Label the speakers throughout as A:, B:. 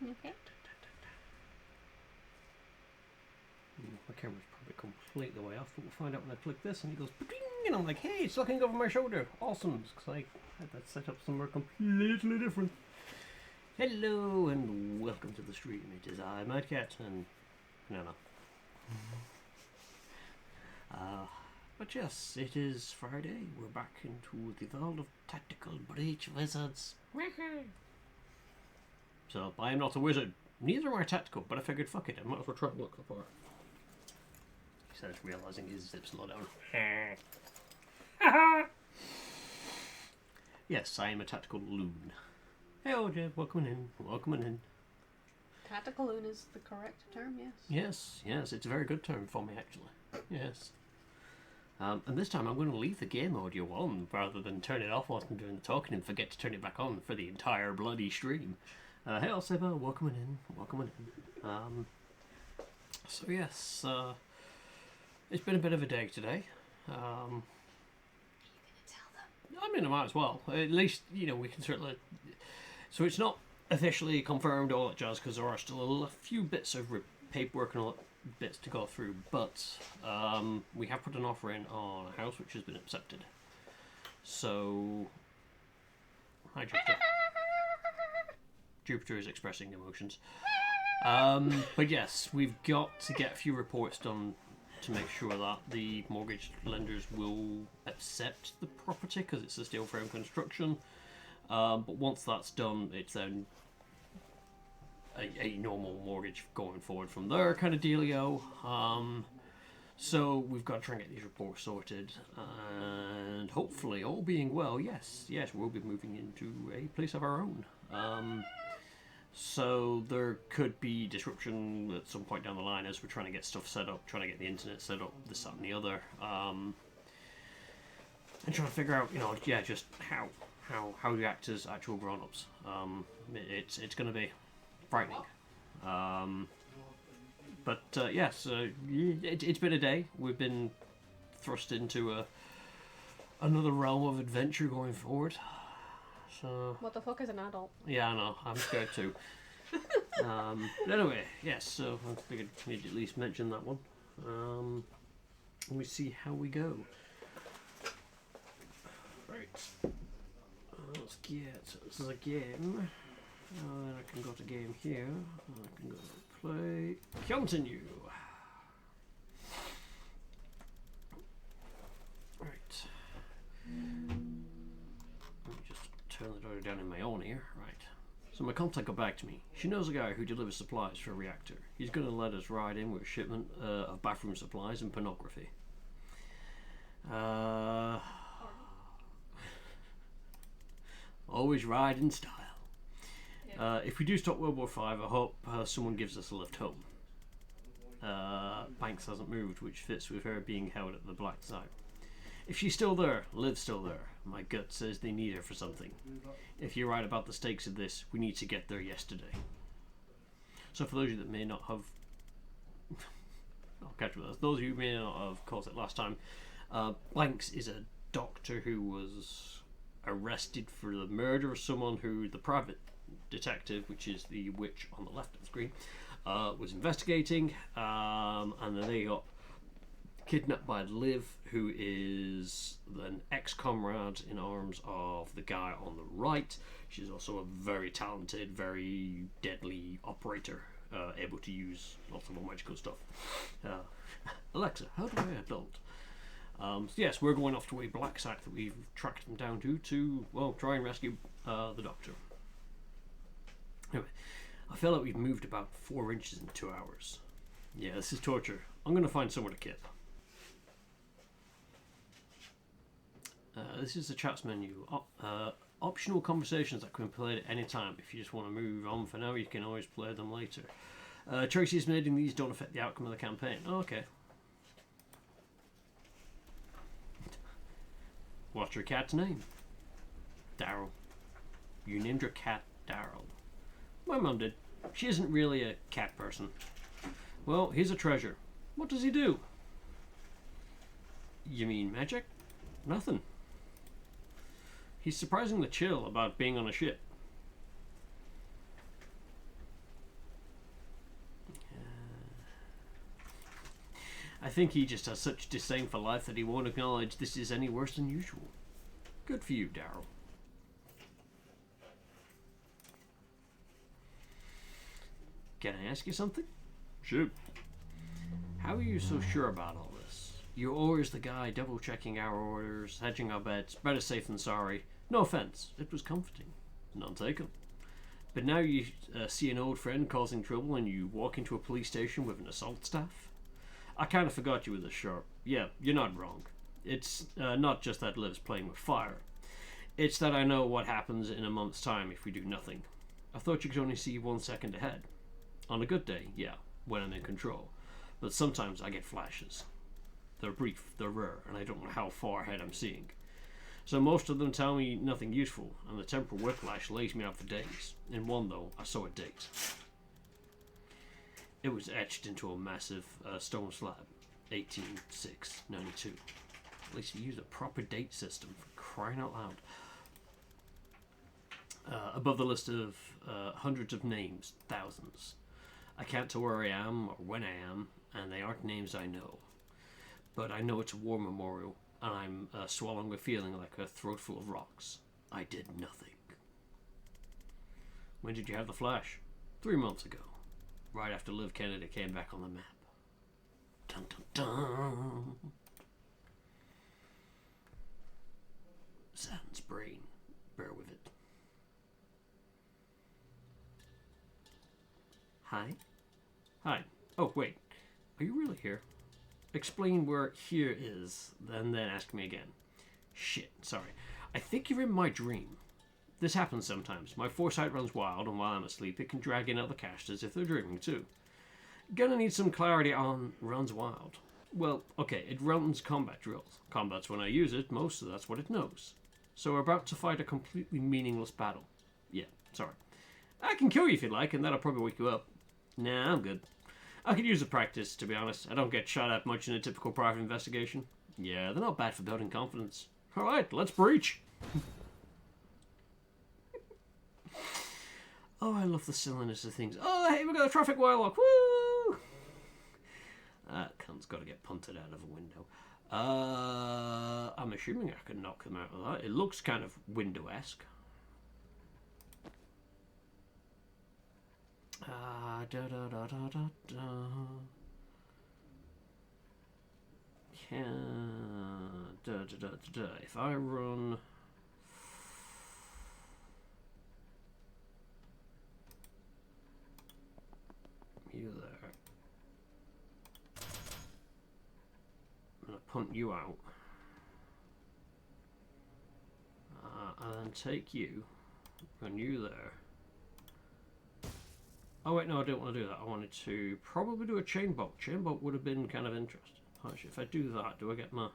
A: Okay.
B: My camera's probably completely way off, but we'll find out when I click this and it goes "Ping," and I'm like, hey, it's looking over my shoulder. Awesome. Because I had that set up somewhere completely different. Hello and welcome to the stream. It is I, Mad Cat, and no. But yes, it is Friday. We're back into the world of tactical breach wizards. So I am not a wizard. Neither am I tactical, but I figured, fuck it, I might as well try and look up our. He says, realizing his zips slow down. Yes, I am a tactical loon. Hey, Jeb, welcome in.
A: Tactical loon is the correct term, yes.
B: Yes, it's a very good term for me, actually. Yes. And this time I'm going to leave the game audio on rather than turn it off whilst I'm doing the talking and forget to turn it back on for the entire bloody stream. Hey, Alceba, welcome in. So yes, it's been a bit of a day today.
A: Are you going to tell them?
B: I mean, I might as well. At least, we can certainly. So it's not officially confirmed all that jazz because there are still a few bits of paperwork and all that bits to go through, but we have put an offer in on a house which has been accepted. So, hi Jupiter. Jupiter is expressing emotions. But yes, we've got to get a few reports done to make sure that the mortgage lenders will accept the property because it's a steel frame construction. But once that's done, it's then a normal mortgage going forward from there, kind of dealio. So we've got to try and get these reports sorted, and hopefully, all being well, yes, we'll be moving into a place of our own. So there could be disruption at some point down the line as we're trying to get stuff set up, trying to get the internet set up, this, that, and the other, and trying to figure out, just how we act as actual grown-ups. It's going to be frightening. But yes, it's been a day. We've been thrust into another realm of adventure going forward. So
A: What the fuck is an adult?
B: yeah, I know. I'm scared too. But anyway, yes. So I figured we'd at least mention that one. Let me see how we go. Right. Let's get the game. Then I can go to game here. I can go to play. Continue. Right. Let me just turn the door down in my own ear. Right. So my contact got back to me. She knows a guy who delivers supplies for a reactor. He's going to let us ride in with a shipment of bathroom supplies and pornography. Always ride in style. If we do stop World War V, I hope someone gives us a lift home. Banks hasn't moved, which fits with her being held at the black site. If she's still there, Liv's still there. My gut says they need her for something. If you're right about the stakes of this, we need to get there yesterday. So for those of you that may not have... I'll catch you with us. Those of you who may not have caught it last time, Blanks is a doctor who was arrested for the murder of someone who the private detective, which is the witch on the left of the screen, was investigating, and then they got kidnapped by Liv, who is an ex-comrade in arms of the guy on the right. She's also a very talented, very deadly operator, able to use lots of magical stuff. Alexa, how do I adult? So yes, we're going off to a black site that we've tracked them down to try and rescue the doctor. Anyway, I feel like we've moved about 4 inches in 2 hours. Yeah, this is torture. I'm going to find somewhere to kip. This is the chats menu. Optional conversations that can be played at any time. If you just want to move on for now, you can always play them later. Choices made in these don't affect the outcome of the campaign. Oh, okay. What's your cat's name? Daryl. You named your cat Daryl. My mum did. She isn't really a cat person. Well, he's a treasure. What does he do? You mean magic? Nothing. He's surprisingly chill about being on a ship. think he just has such disdain for life that he won't acknowledge this is any worse than usual. Good for you, Daryl. Can I ask you something?
C: Shoot.
B: How are you so sure about all this? You're always the guy double-checking our orders, hedging our bets, better safe than sorry. No offense, it was comforting. None taken. But now you see an old friend causing trouble and you walk into a police station with an assault staff? I kind of forgot you were this sharp. Yeah, you're not wrong. It's not just that Liv's playing with fire. It's that I know what happens in a month's time if we do nothing. I thought you could only see 1 second ahead. On a good day, yeah, when I'm in control. But sometimes I get flashes. They're brief, they're rare, and I don't know how far ahead I'm seeing. So most of them tell me nothing useful, and the temporal whiplash lays me out for days. In one, though, I saw a date. It was etched into a massive stone slab, 18/6/92. At least you use a proper date system, for crying out loud. Above the list of hundreds of names, thousands. I can't tell where I am or when I am, and they aren't names I know. But I know it's a war memorial, and I'm swallowing a feeling like a throat full of rocks. I did nothing. When did you have the flash? 3 months ago. Right after Liv Kennedy came back on the map. Dun dun dun. Sans brain. Bear with it. Hi? Hi. Oh, wait. Are you really here? Explain where here is, and then ask me again. Shit, sorry. I think you're in my dream. This happens sometimes. My foresight runs wild, and while I'm asleep, it can drag in other casters if they're dreaming too. Gonna need some clarity on runs wild. Well, okay, it runs combat drills. Combat's when I use it, most of that's what it knows. So we're about to fight a completely meaningless battle. Yeah, sorry. I can kill you if you like, and that'll probably wake you up. Nah, I'm good. I could use the practice, to be honest. I don't get shot at much in a typical private investigation. Yeah, they're not bad for building confidence. Alright, let's breach. Oh, I love the silliness of things. Oh, hey, we got a traffic wire. Woo! That cunt's got to get punted out of a window. I'm assuming I can knock them out of that. It looks kind of window-esque. If I run you there, I'm gonna punt you out, and then take you, run you there. Oh wait, no, I don't want to do that. I wanted to probably do a chain bolt. Chain bolt would have been kind of interesting. Actually, if I do that, do I get my...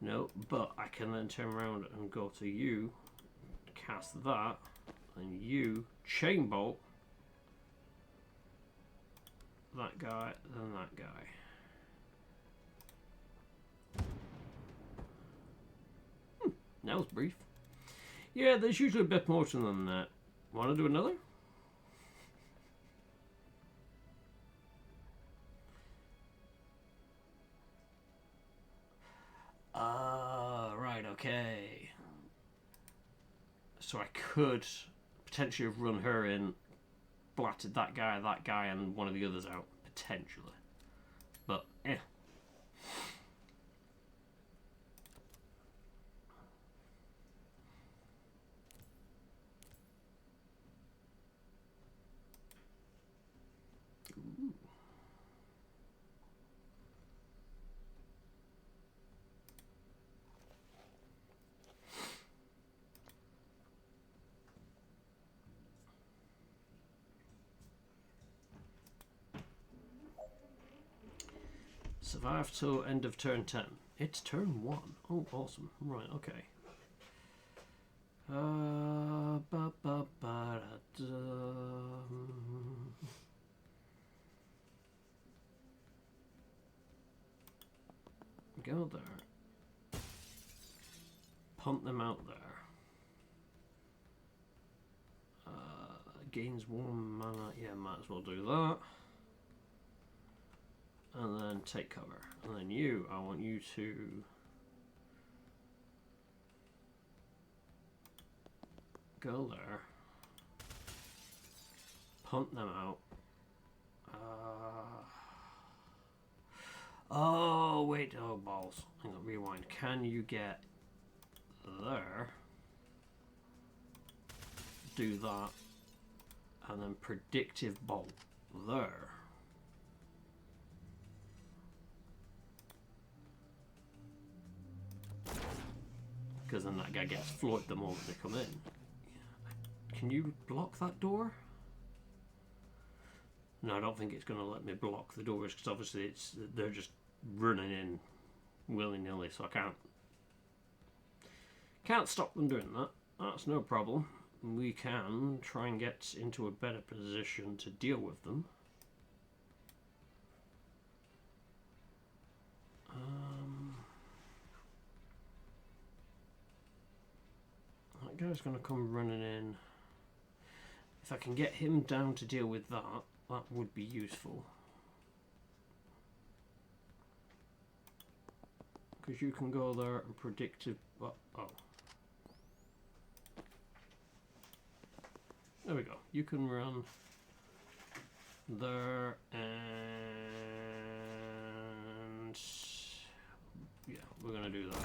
B: No, but I can then turn around and go to you, cast that, and you chain bolt that guy, then that guy. That was brief. Yeah, there's usually a bit more to them than that. Want to do another? Right, okay. So I could potentially have run her in, blatted that guy, and one of the others out, potentially. But, eh. Ooh. Survive till end of turn 10. It's turn 1. Oh, awesome. Right, okay. Go there. Pump them out there. Gains 1 mana. Yeah, might as well do that. and then take cover. And then you, I want you to go there, punt them out. Oh, wait, oh, balls. Hang on, rewind. Can you get there? Do that. And then predictive bolt there. Because then that guy gets floated the moment they come in. Can you block that door? No, I don't think it's going to let me block the doors because obviously they're just running in willy-nilly, so I can't stop them doing that. That's no problem. We can try and get into a better position to deal with them. That guy's going to come running in. If I can get him down to deal with that, that would be useful. Because you can go there and predict it. Oh. There we go. You can run there and yeah, we're gonna do that.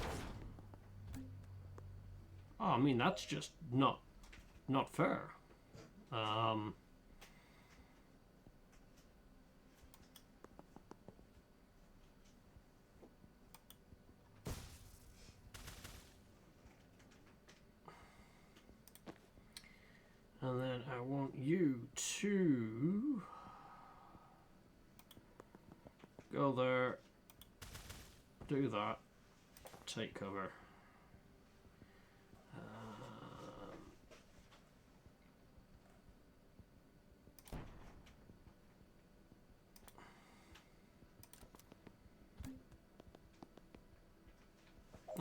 B: Oh, I mean that's just not fair. And then I want you to go there, do that, take cover.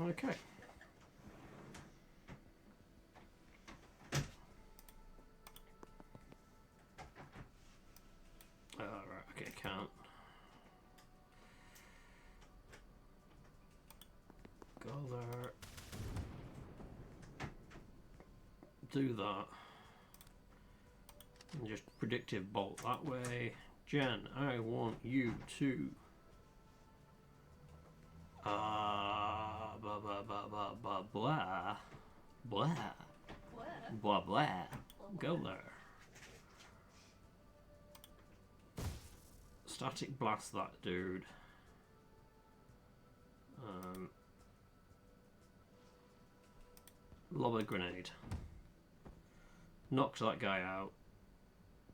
B: Okay. Right, okay, can't. Go there. Do that. And just predictive bolt that way. Jen, I want you to blah blah. Go there. Static blast that dude. Lob a grenade. Knocks that guy out.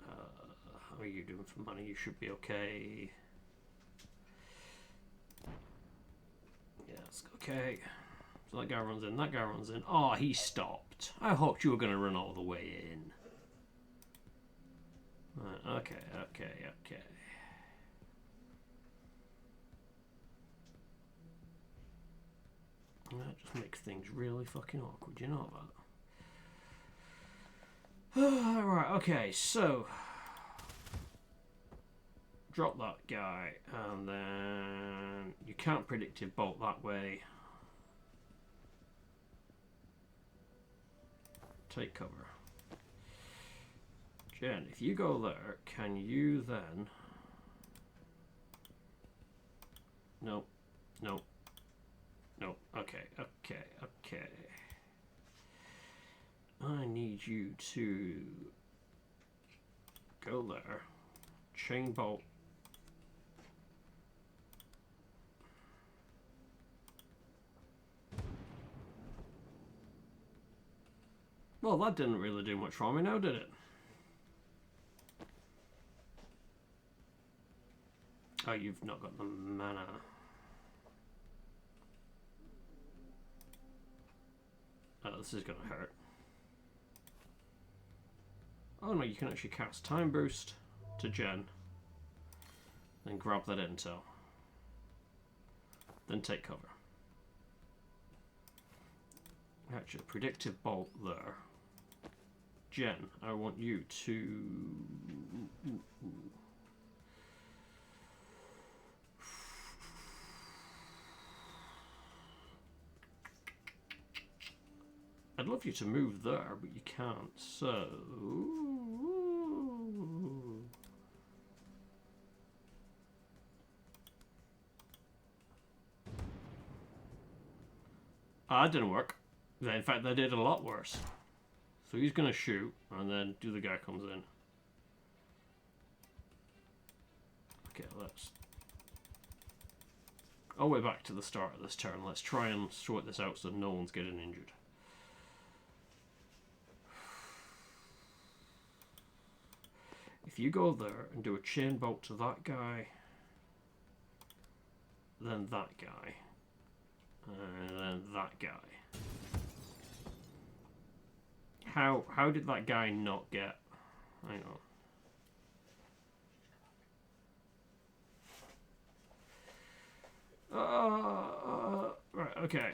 B: How are you doing for money? You should be okay. Yes, okay. So that guy runs in, that guy runs in. Oh, he stopped. I hoped you were going to run all the way in. Right, okay. That just makes things really fucking awkward, you know that? Right, okay, so drop that guy, and then you can't predictive bolt that way. Take cover. Jen, if you go there, can you then... No. Okay. I need you to go there, chain bolt. Well, that didn't really do much for me now, did it? Oh, you've not got the mana. Oh, this is going to hurt. Oh no, you can actually cast Time Boost to Jen. Then grab that intel. Then take cover. Actually, predictive bolt there. Jen, I want you to... I'd love you to move there, but you can't, so... That didn't work. In fact, they did a lot worse. So he's going to shoot, and then the other guy comes in. Okay, let's... all the way back to the start of this turn. Let's try and sort this out so no one's getting injured. If you go there and do a chain bolt to that guy, then that guy, and then that guy. How did that guy not get... hang on. Right, okay.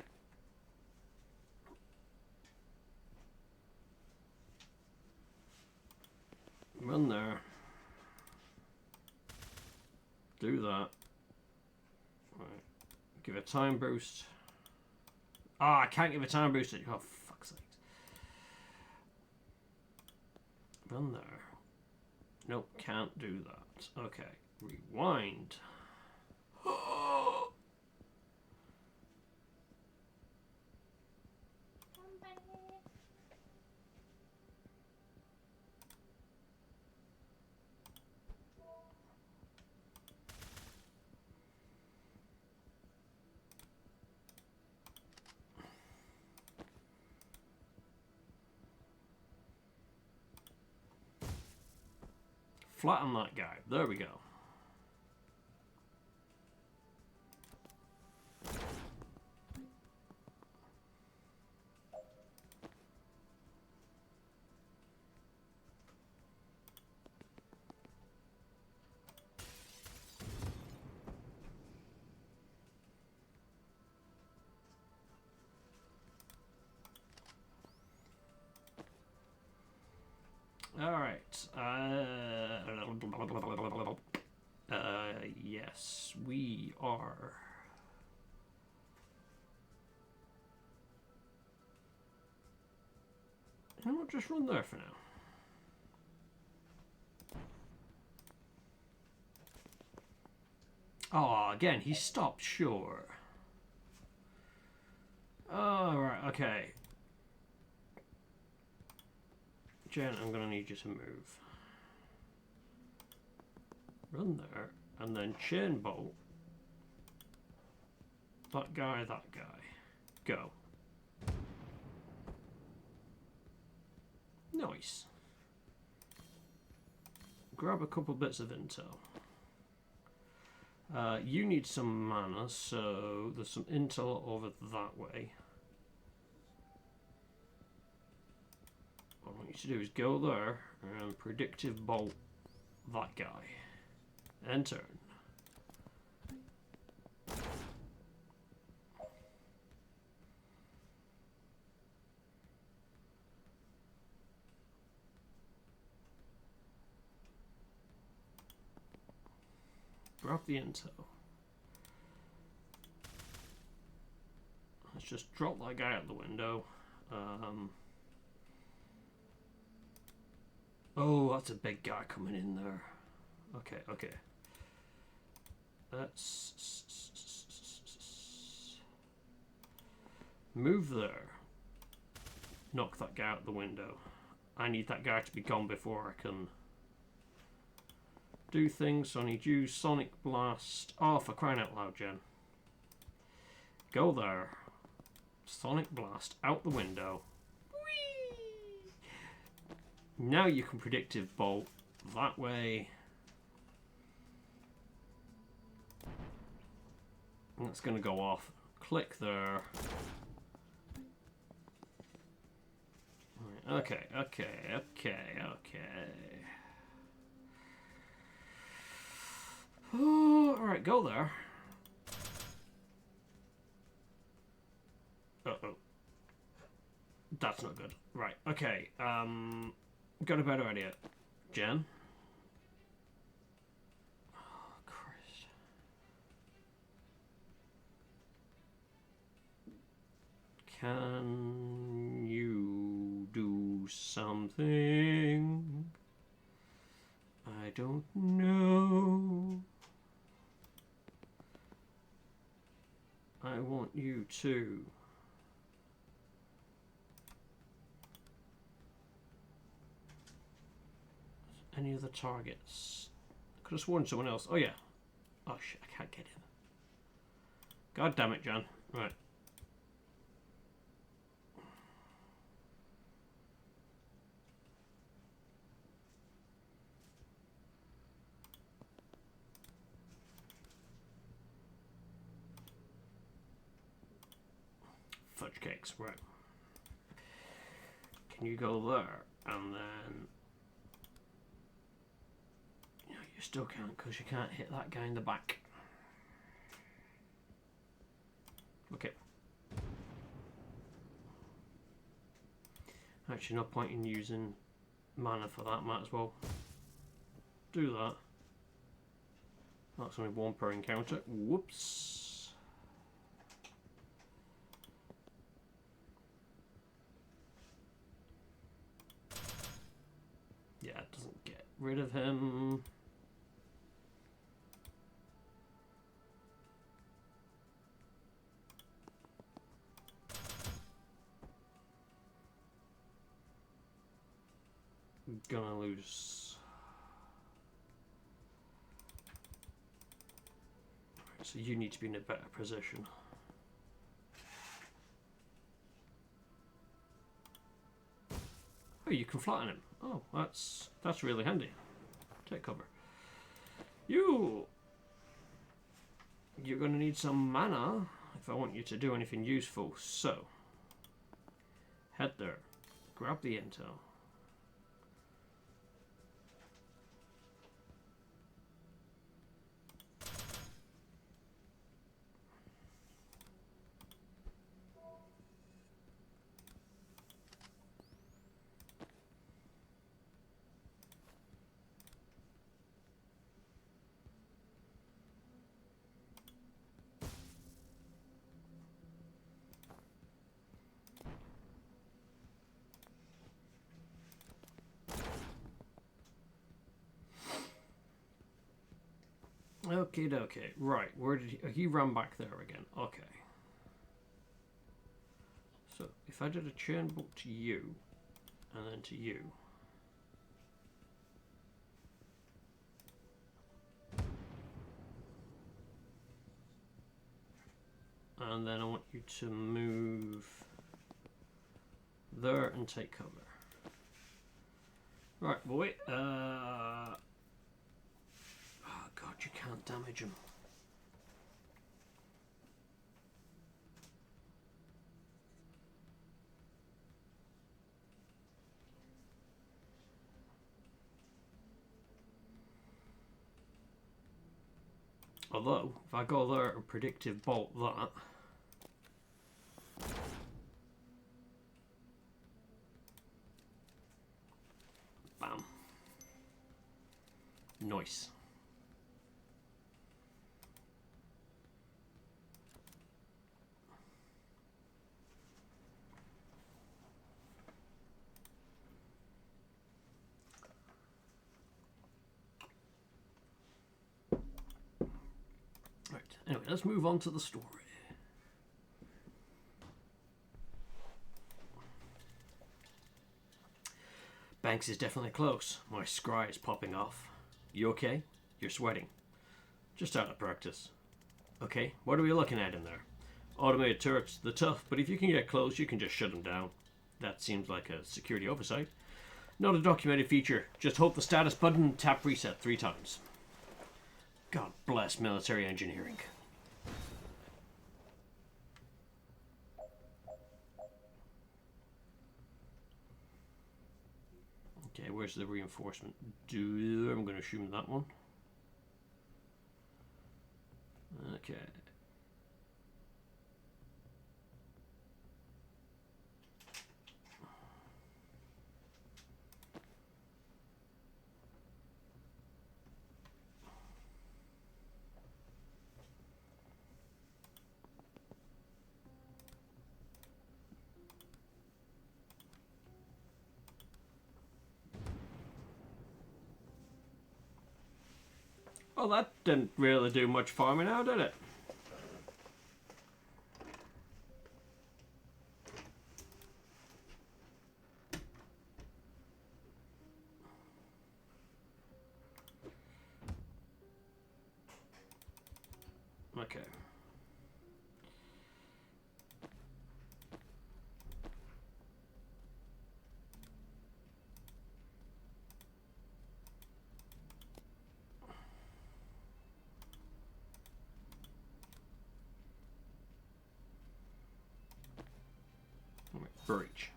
B: Run there. Do that. Right. Give a time boost. I can't give a time boost. Oh, fuck's sake. Run there. Nope, can't do that. Okay, rewind. Flatten that guy. There we go. Alright. Yes, we are. You know what, just run there for now. Oh, again, he stopped, sure. Oh, right, okay. Jen, I'm gonna need you to move. Run there, and then chain bolt. That guy, Go. Nice. Grab a couple bits of intel. You need some mana, so there's some intel over that way. What I want you to do is go there and predictive bolt that guy. End turn. Grab the intel. Let's just drop that guy out the window. Oh, that's a big guy coming in there. Okay, okay. Let's move there. Knock that guy out the window. I need that guy to be gone before I can do things, so I need you, Sonic Blast. Oh, for crying out loud, Jen. Go there. Sonic Blast out the window. Whee! Now you can predictive bolt that way. That's going to go off. Click there. Okay, okay, okay, okay. Oh, alright, go there. Uh-oh. That's not good. Right, okay. Got a better idea. Jen? Oh, Christ. Can you do something. I don't know. I want you to. Any other targets? I could have sworn someone else. Oh yeah. Oh shit, I can't get in. God damn it, John. Right. Fudge cakes, right. Can you go there? And then... No, you still can't, because you can't hit that guy in the back. Okay. Actually, no point in using mana for that. Might as well do that. That's only one per encounter. Whoops. Yeah, it doesn't get rid of him. I'm gonna lose. Right, so you need to be in a better position. Oh, you can flatten him. Oh, that's really handy. Take cover. You're gonna need some mana if I want you to do anything useful. So head there, grab the intel. Okay, okay. Right, where did he ran back there again? Okay. So if I did a churn book to you, and then to you, and then I want you to move there and take cover. Right, boy. Oh God, you can't damage him. Although, if I go there and predictive bolt that, bam. Nice. Right, anyway, let's move on to the story. Banks is definitely close. My scry is popping off. You okay? You're sweating. Just out of practice. Okay, what are we looking at in there? Automated turrets, they're tough, but if you can get close, you can just shut them down. That seems like a security oversight. Not a documented feature. Just hold the status button and tap reset 3 times. God bless military engineering. Okay, where's the reinforcement? I'm going to assume that one. Okay. Well, that didn't really do much for me now, did it? Okay. Breach.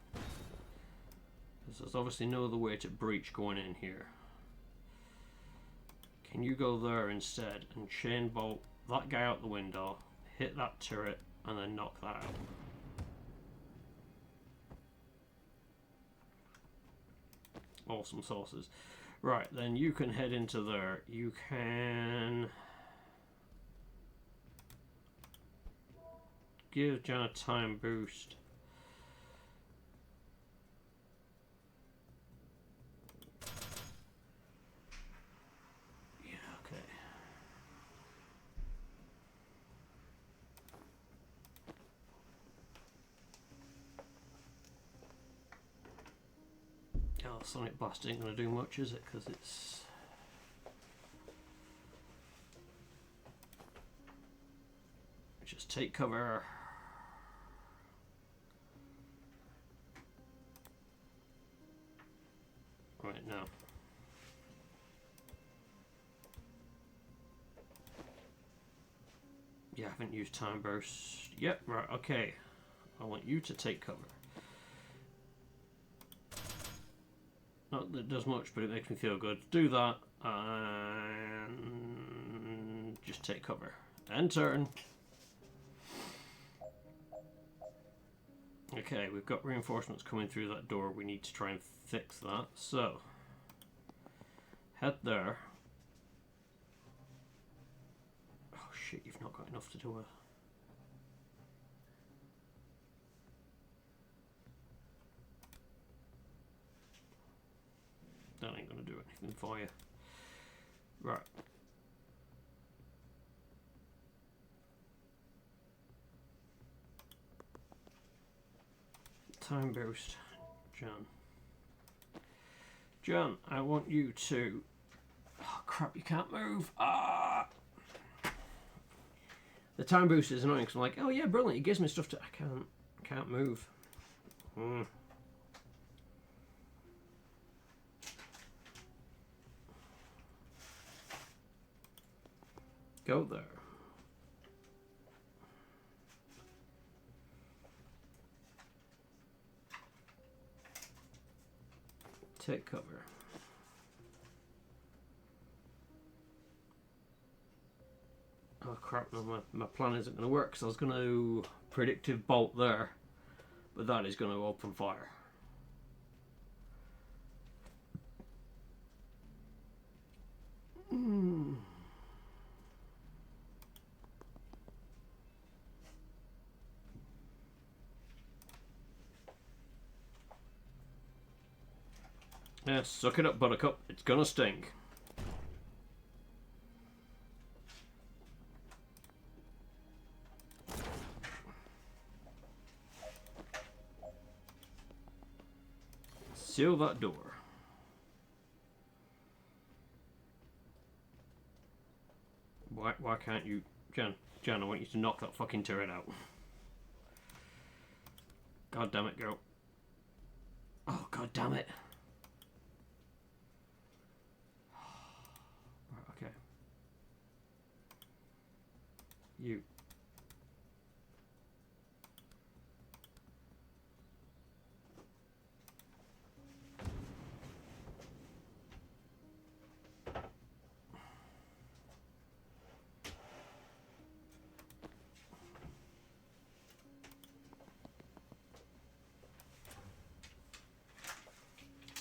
B: There's obviously no other way to breach going in here. Can you go there instead and chain bolt that guy out the window, hit that turret, and then knock that out? Awesome sauces. Right, then you can head into there. You can give Jan a time boost. Sonic Blast ain't going to do much, is it? Because it's... Just take cover. Right, now. Yeah, I haven't used Time Burst. Yep, right, okay. I want you to take cover. Not that it does much, but it makes me feel good. Do that, and just take cover. End turn. Okay, we've got reinforcements coming through that door. We need to try and fix that. So, head there. Oh shit, you've not got enough to do it. That ain't gonna do anything for you. Right. Time boost. John. John, I want you to... Oh crap, you can't move. Ah! The time boost is annoying because I'm like, oh yeah, brilliant, it gives me stuff to... I can't move. Go there. Take cover. Oh crap, no, my plan isn't going to work because I was going to predictive bolt there, but that is going to open fire. Yeah, suck it up, Buttercup. It's gonna stink. Seal that door. Why can't you... Jan, I want you to knock that fucking turret out. God damn it, girl. Oh, god damn it. Okay. You.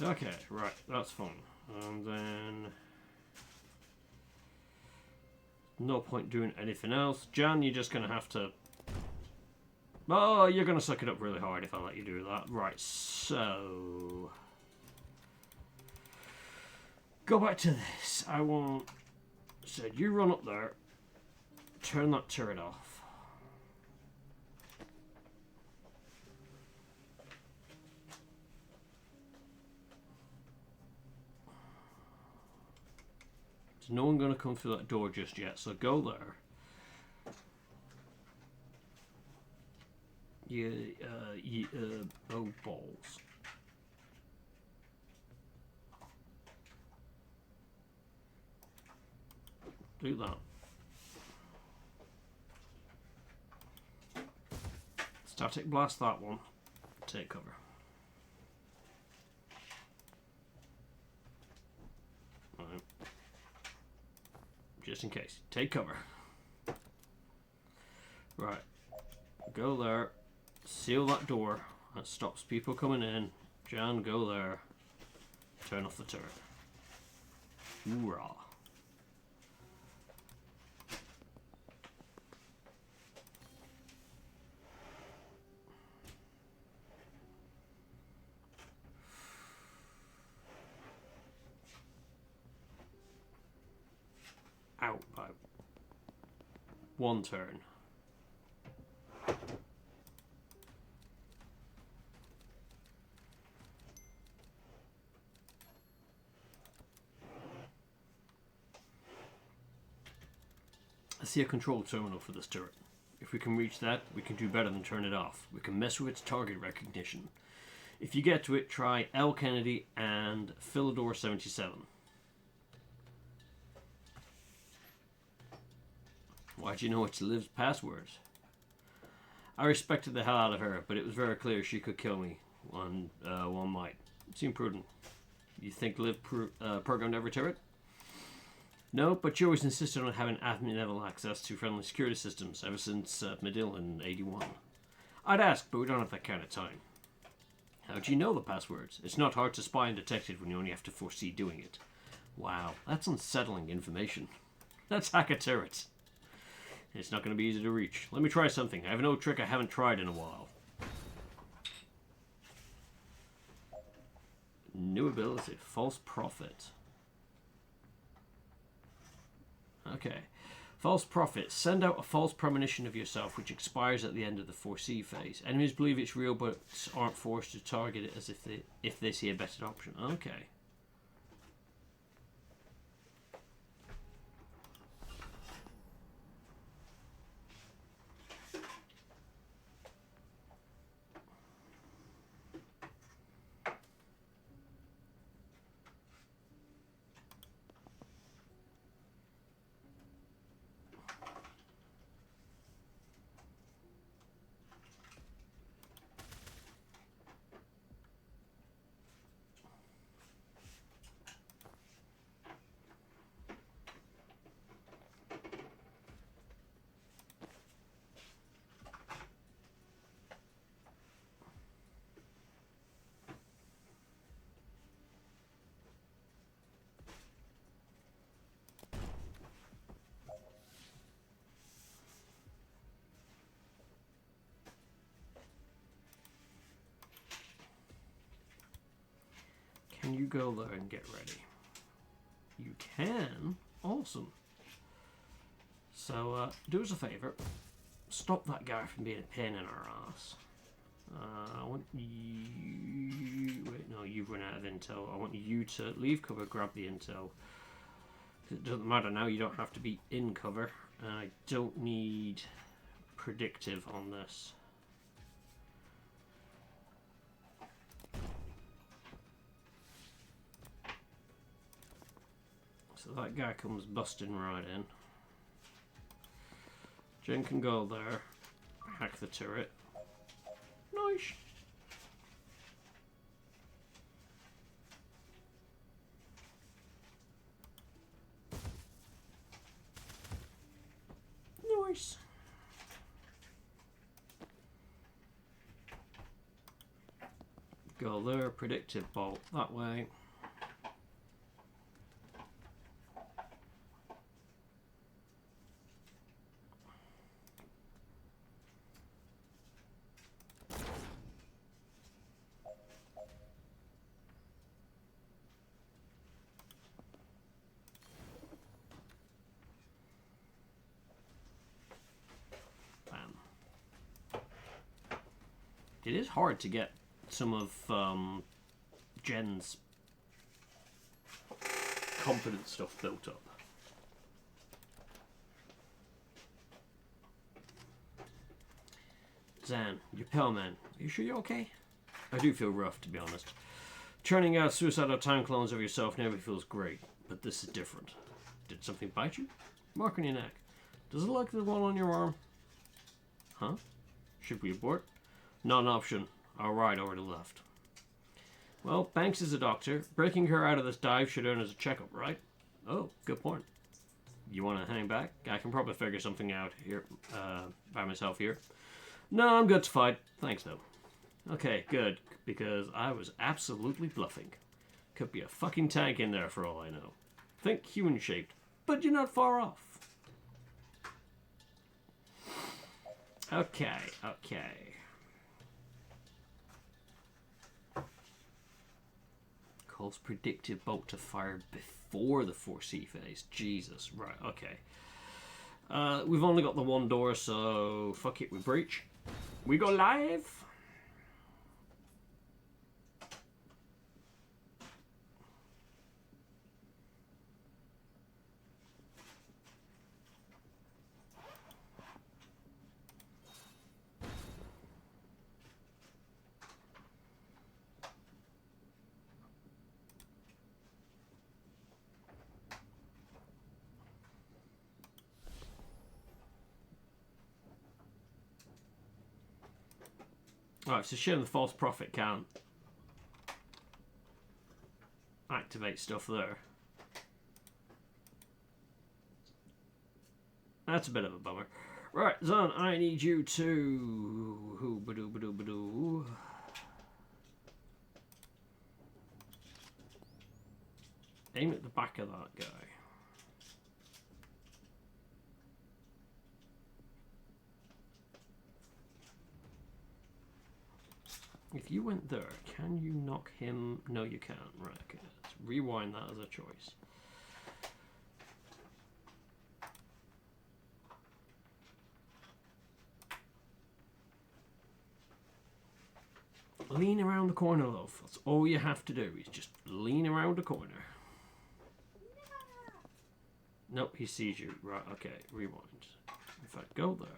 B: Okay, right, that's fun. And then... no point doing anything else. Jan, you're just going to have to... oh, you're going to suck it up really hard if I let you do that. Right, so... go back to this. I want Said you run up there, turn that turret off. There's no one going to come through that door just yet, so go there. Oh balls. Do that. Static blast that one. Take cover. Right. Just in case. Take cover. Right. Go there. Seal that door. That stops people coming in. Jan, go there. Turn off the turret. Hoorah. Out by one turn. I see a control terminal for this turret. If we can reach that, we can do better than turn it off. We can mess with its target recognition. If you get to it, try L. Kennedy and Philidor 77. Why'd you know it's Liv's password? I respected the hell out of her, but it was very clear she could kill me one might. It seemed prudent. You think Liv programmed every turret? No, but she always insisted on having admin level access to friendly security systems ever since Medill in 81. I'd ask, but we don't have that kind of time. How do you know the passwords? It's not hard to spy and detect it when you only have to foresee doing it. Wow, that's unsettling information. Let's hack a turret. It's not going to be easy to reach. Let me try something. I have an old trick I haven't tried in a while. New ability. False Prophet. Okay. False Prophet. Send out a false premonition of yourself which expires at the end of the foresee phase. Enemies believe it's real but aren't forced to target it as if they see a better option. Okay. Can you go there and get ready? You can? Awesome. So, do us a favour. Stop that guy from being a pain in our ass. I want you... Wait, no, you've run out of intel. I want you to leave cover, grab the intel. It doesn't matter now, you don't have to be in cover. And I don't need predictive on this. So that guy comes busting right in. Jen can go there, hack the turret. Nice. Nice. Go there, predictive bolt that way. It is hard to get some of Jen's confidence stuff built up. Zan, you pale man. Are you sure you're okay? I do feel rough, to be honest. Churning out suicidal town clones of yourself never feels great, but this is different. Did something bite you? Mark on your neck. Does it look like the one on your arm? Huh? Should we abort? Not an option. Our ride already left. Well, Banks is a doctor. Breaking her out of this dive should earn us a checkup, right? Oh, good point. You want to hang back? I can probably figure something out here by myself here. No, I'm good to fight. Thanks, though. Okay, good, because I was absolutely bluffing. Could be a fucking tank in there for all I know. Think human-shaped, but you're not far off. Okay. Calls predictive bolt to fire before the 4C phase. Jesus, right, okay. We've only got the one door, so fuck it, we breach. We go live. Alright, it's a shame the false prophet can't activate stuff there. That's a bit of a bummer. Right, Zan, I need you to... aim at the back of that guy. If you went there, can you knock him? No, you can't. Right, okay. Let's rewind that as a choice. Lean around the corner, love. That's all you have to do, is just lean around the corner. Nope, he sees you. Right, okay, rewind. In fact, go there.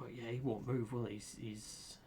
B: Oh yeah, he won't move, will he? He's...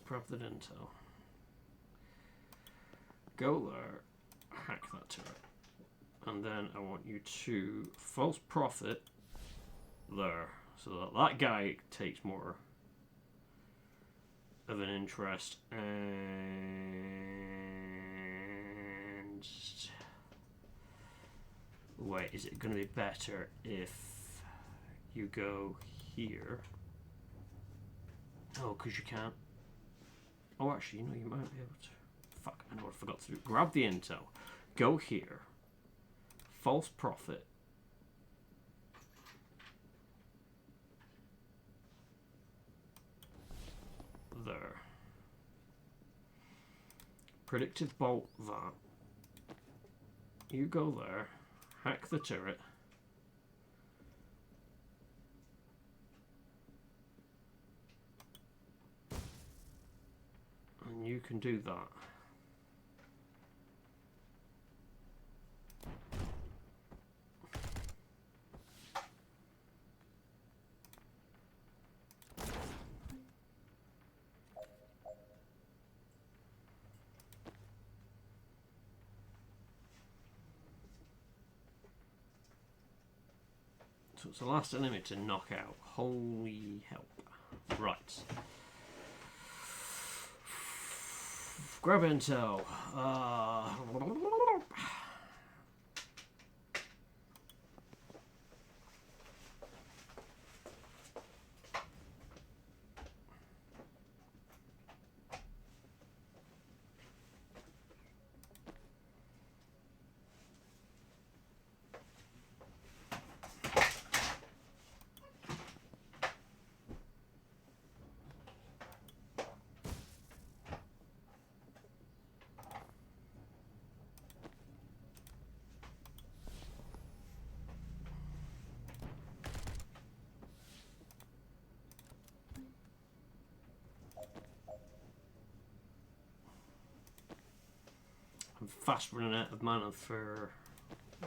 B: Grab that intel. Go there, hack that turret. And then I want you to false prophet there, so that that guy takes more of an interest. And wait, is it going to be better if you go here? Oh, because you can't. Oh, actually, you know, you might be able to. Fuck, I know what I forgot to do. Grab the intel. Go here. False prophet. There. Predictive bolt that. You go there. Hack the turret. And you can do that. So it's the last enemy to knock out. Holy help. Right. Grab intel. I'm fast running out of mana for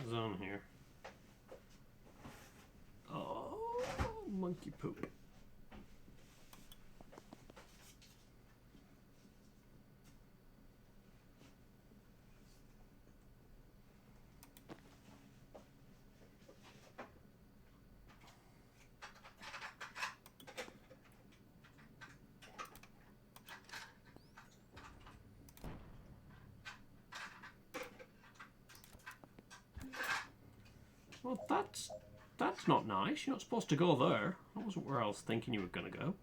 B: zone here. Oh, monkey poop. Well, that's not nice. You're not supposed to go there. That wasn't where I was thinking you were going to go.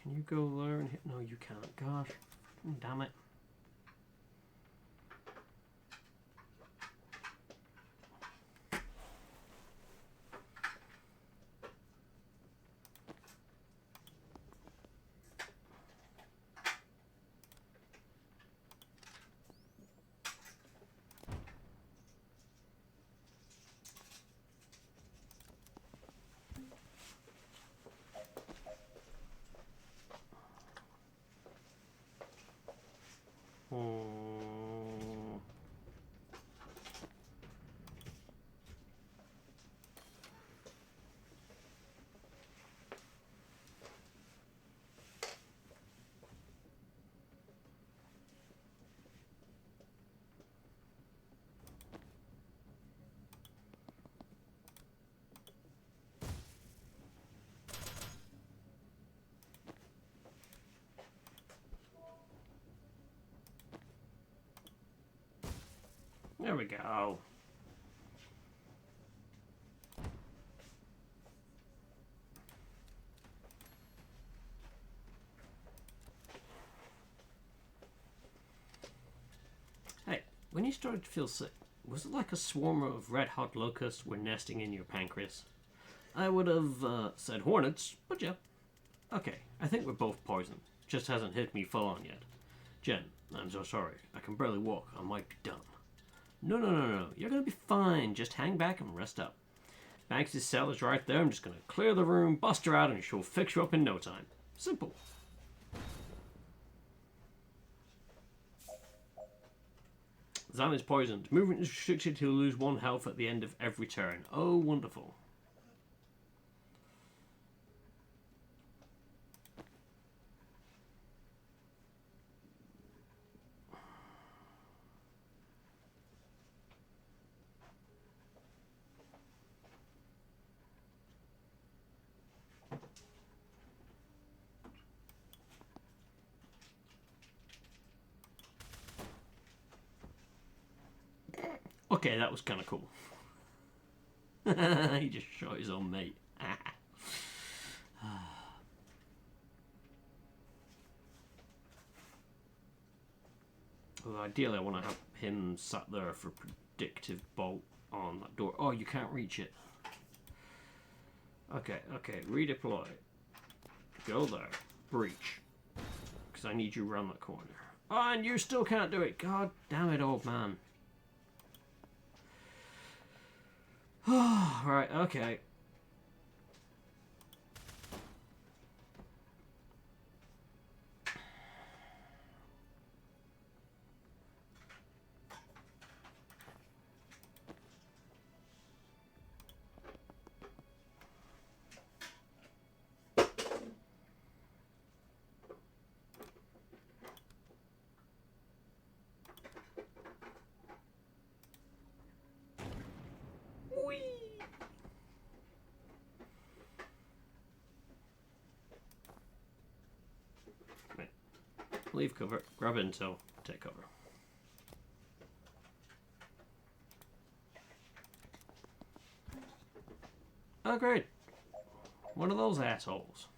B: Can you go there and hit? No, you can't. Gosh, damn it. There we go. Hey, when you started to feel sick, was it like a swarm of red-hot locusts were nesting in your pancreas? I would have said hornets, but yeah. Okay, I think we're both poisoned. Just hasn't hit me full on yet. Jen, I'm so sorry. I can barely walk. I might be done. No. You're going to be fine. Just hang back and rest up. Banks' cell is right there. I'm just going to clear the room, bust her out, and she'll fix you up in no time. Simple. Zan is poisoned. Movement is restricted. He'll lose 1 health at the end of every turn. Oh, wonderful. Okay, that was kind of cool. He just shot his own mate. Well, ideally, I want to have him sat there for predictive bolt on that door. Oh, you can't reach it. Okay, redeploy. Go there. Breach. Because I need you around that corner. Oh, and you still can't do it. God damn it, old man. Right, okay. Leave cover, grab intel, take cover. Oh, great. One of those assholes.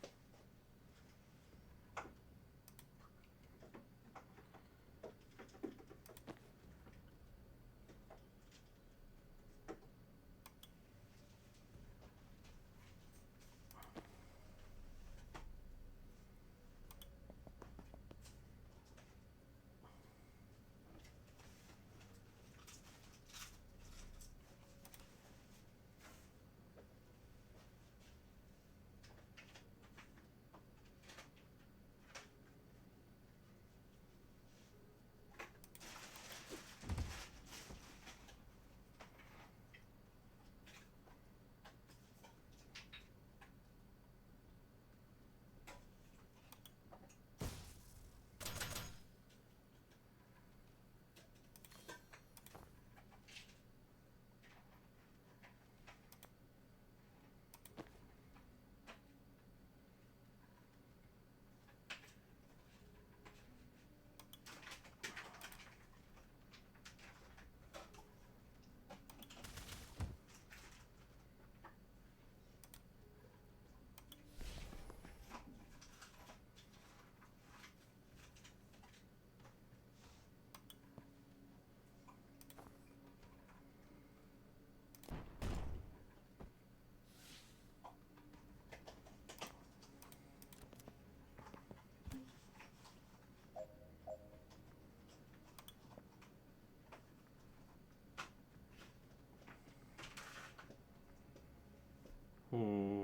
B: Hmm.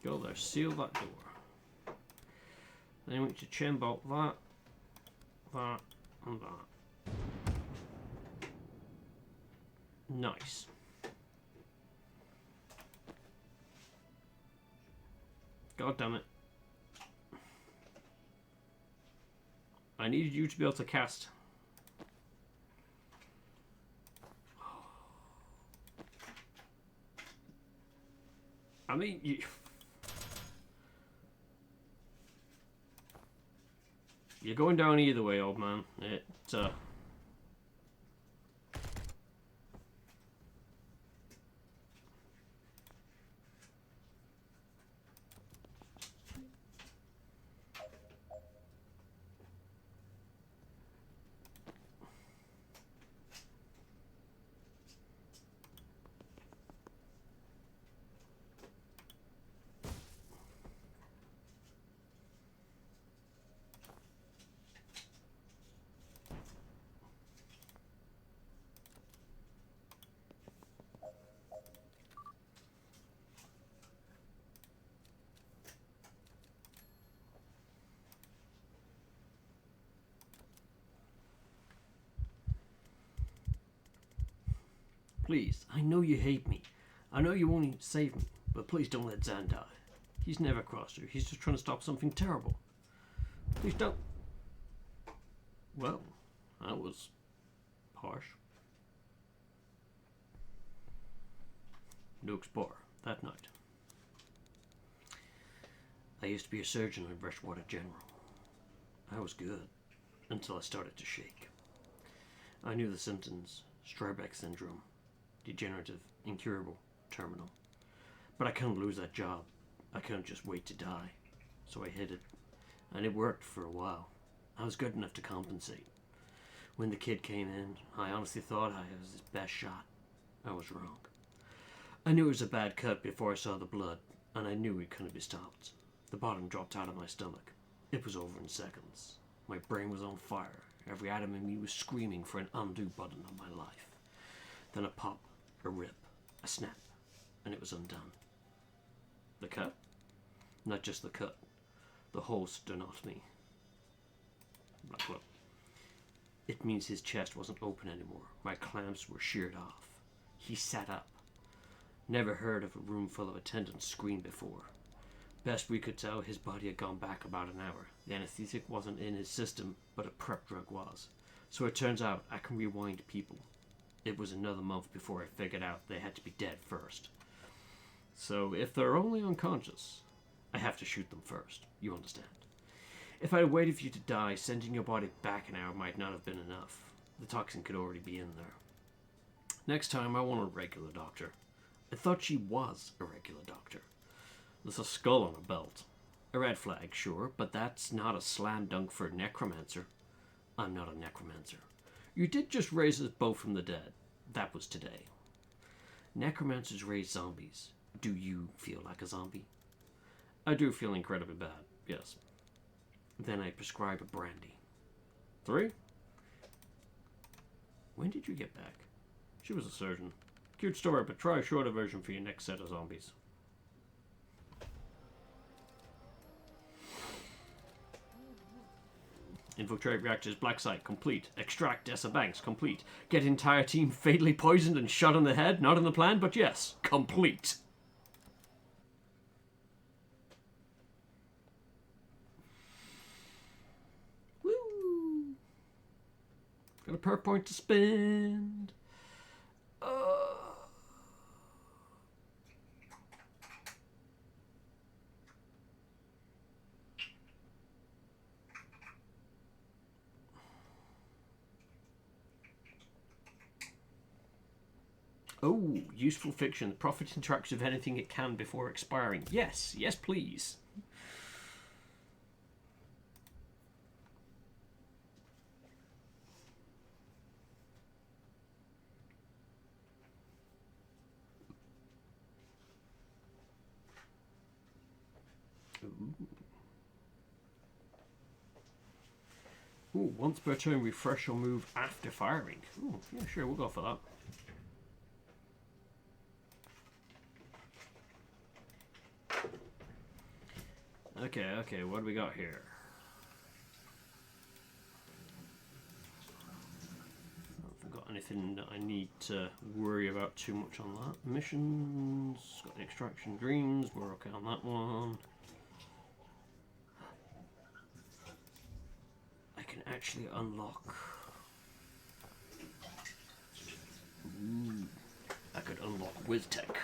B: Go there, seal that door. Then we need to chain bolt that, that, and that. Nice. God damn it. I needed you to be able to cast. I mean, you're going down either way, old man. Please, I know you hate me. I know you want to save me, but please don't let Zan die. He's never crossed you. He's just trying to stop something terrible. Please don't. Well, that was harsh. Nook's bar that night. I used to be a surgeon in Freshwater General. I was good until I started to shake. I knew the symptoms: Strybeck syndrome, degenerative, incurable, terminal. But I couldn't lose that job. I couldn't just wait to die. So I hid it. And it worked for a while. I was good enough to compensate. When the kid came in, I honestly thought I was his best shot. I was wrong. I knew it was a bad cut before I saw the blood, and I knew it couldn't be stopped. The bottom dropped out of my stomach. It was over in seconds. My brain was on fire. Every atom in me was screaming for an undo button on my life. Then a pop, a rip, a snap, and it was undone. The cut? Not just the cut. The whole sternotomy. Blackwell. It means his chest wasn't open anymore. My clamps were sheared off. He sat up. Never heard of a room full of attendants scream before. Best we could tell, his body had gone back about an hour. The anesthetic wasn't in his system, but a prep drug was. So it turns out I can rewind people. It was another month before I figured out they had to be dead first. So if they're only unconscious, I have to shoot them first. You understand? If I had waited for you to die, sending your body back an hour might not have been enough. The toxin could already be in there. Next time, I want a regular doctor. I thought she was a regular doctor. There's a skull on her belt. A red flag, sure, but that's not a slam dunk for a necromancer. I'm not a necromancer. You did just raise us both from the dead. That was today. Necromancers raise zombies. Do you feel like a zombie? I do feel incredibly bad, yes. Then I prescribe a brandy. 3? When did you get back? She was a surgeon. Cute story, but try a shorter version for your next set of zombies. Infiltrate reactors, black site, complete. Extract Dessa Banks, complete. Get entire team fatally poisoned and shot in the head, not in the plan, but yes, complete. Woo! Got a perk point to spend. Oh, useful fiction. The prophet interacts with anything it can before expiring. Yes, yes, please. Ooh, once per turn, refresh your move after firing. Ooh, yeah, sure, we'll go for that. Okay, what do we got here? I haven't got anything that I need to worry about too much on that. Missions, got the extraction dreams, we're okay on that one. I can actually unlock. Ooh, I could unlock WizTech.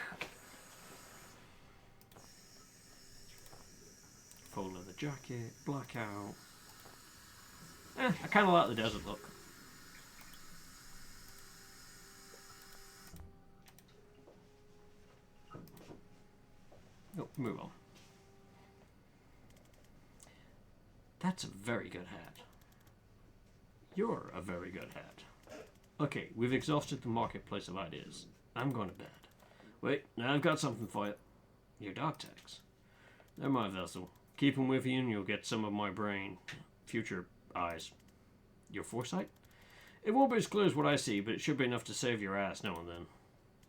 B: Full leather jacket, blackout. I kind of like the desert look. Oh, move on. That's a very good hat. You're a very good hat. Okay, we've exhausted the marketplace of ideas. I'm going to bed. Wait, now I've got something for you. Your dog tags. They're my vessel. Keep them with you and you'll get some of my brain. Future eyes. Your foresight? It won't be as clear as what I see, but it should be enough to save your ass now and then.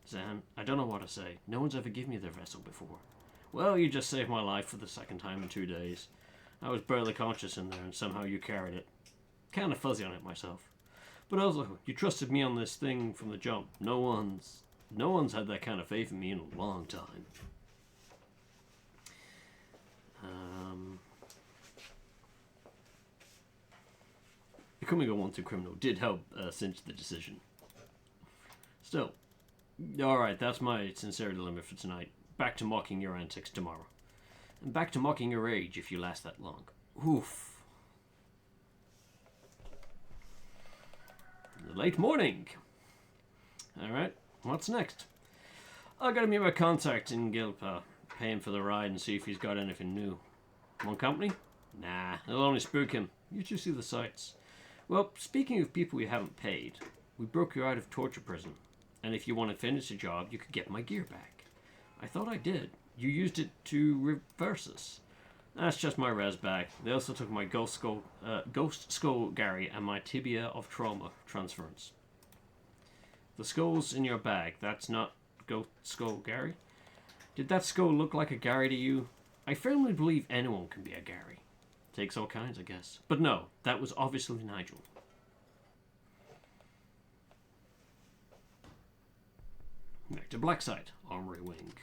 B: Zan, I don't know what to say. No one's ever given me their vessel before. Well, you just saved my life for the second time in 2 days. I was barely conscious in there and somehow you carried it. Kind of fuzzy on it myself. But also, you trusted me on this thing from the jump. No one's had that kind of faith in me in a long time. Becoming a wanted criminal did help cinch the decision. Still, alright, that's my sincerity limit for tonight. Back to mocking your antics tomorrow. And back to mocking your age if you last that long. Oof. Late morning. Alright, what's next? I gotta meet my contact in Gilpa. Pay him for the ride and see if he's got anything new. Want company? Nah, it'll only spook him. You two see the sights. Well, speaking of people you haven't paid, we broke you out of torture prison. And if you want to finish the job, you could get my gear back. I thought I did. You used it to reverse us. That's just my res bag. They also took my Ghost Skull Gary and my Tibia of Trauma transference. The skull's in your bag. That's not Ghost Skull Gary? Did that skull look like a Gary to you? I firmly believe anyone can be a Gary. Takes all kinds, I guess. But no, that was obviously Nigel. Back to Blackside, Armory Wing.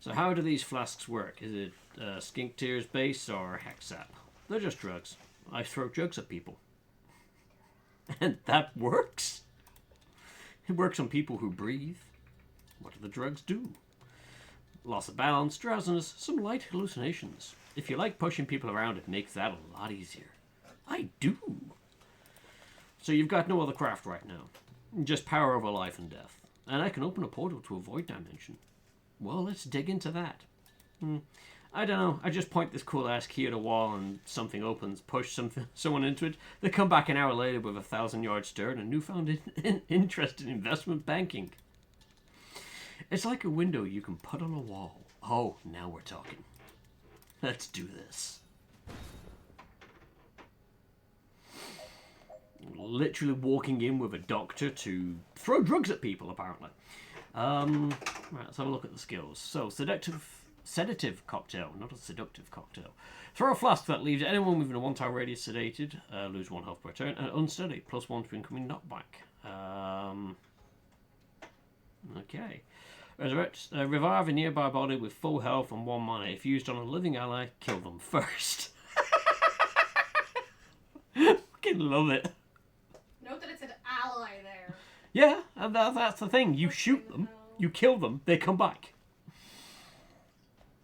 B: So how do these flasks work? Is it Skink Tears base or Hexap? They're just drugs. I throw drugs at people. And that works? It works on people who breathe. What do the drugs do? Loss of balance, drowsiness, some light hallucinations. If you like pushing people around, it makes that a lot easier. I do. So you've got no other craft right now. Just power over life and death. And I can open a portal to a void dimension. Well, let's dig into that. I don't know. I just point this cool ass key at a wall and something opens, push someone into it. They come back an hour later with a 1,000-yard stare and a newfound interest in investment banking. It's like a window you can put on a wall. Oh, now we're talking. Let's do this. Literally walking in with a doctor to throw drugs at people, apparently. Right, let's have a look at the skills. So, sedative cocktail, not a seductive cocktail. Throw a flask that leaves anyone within a 1-tile radius sedated, lose 1 health per turn, and unsteady, +1 to incoming knockback. Okay. Revive a nearby body with full health and 1 mana. If used on a living ally, kill them first. Fucking love it.
A: Note that it's an ally there.
B: Yeah, and that's the thing. You shoot them, you kill them, they come back.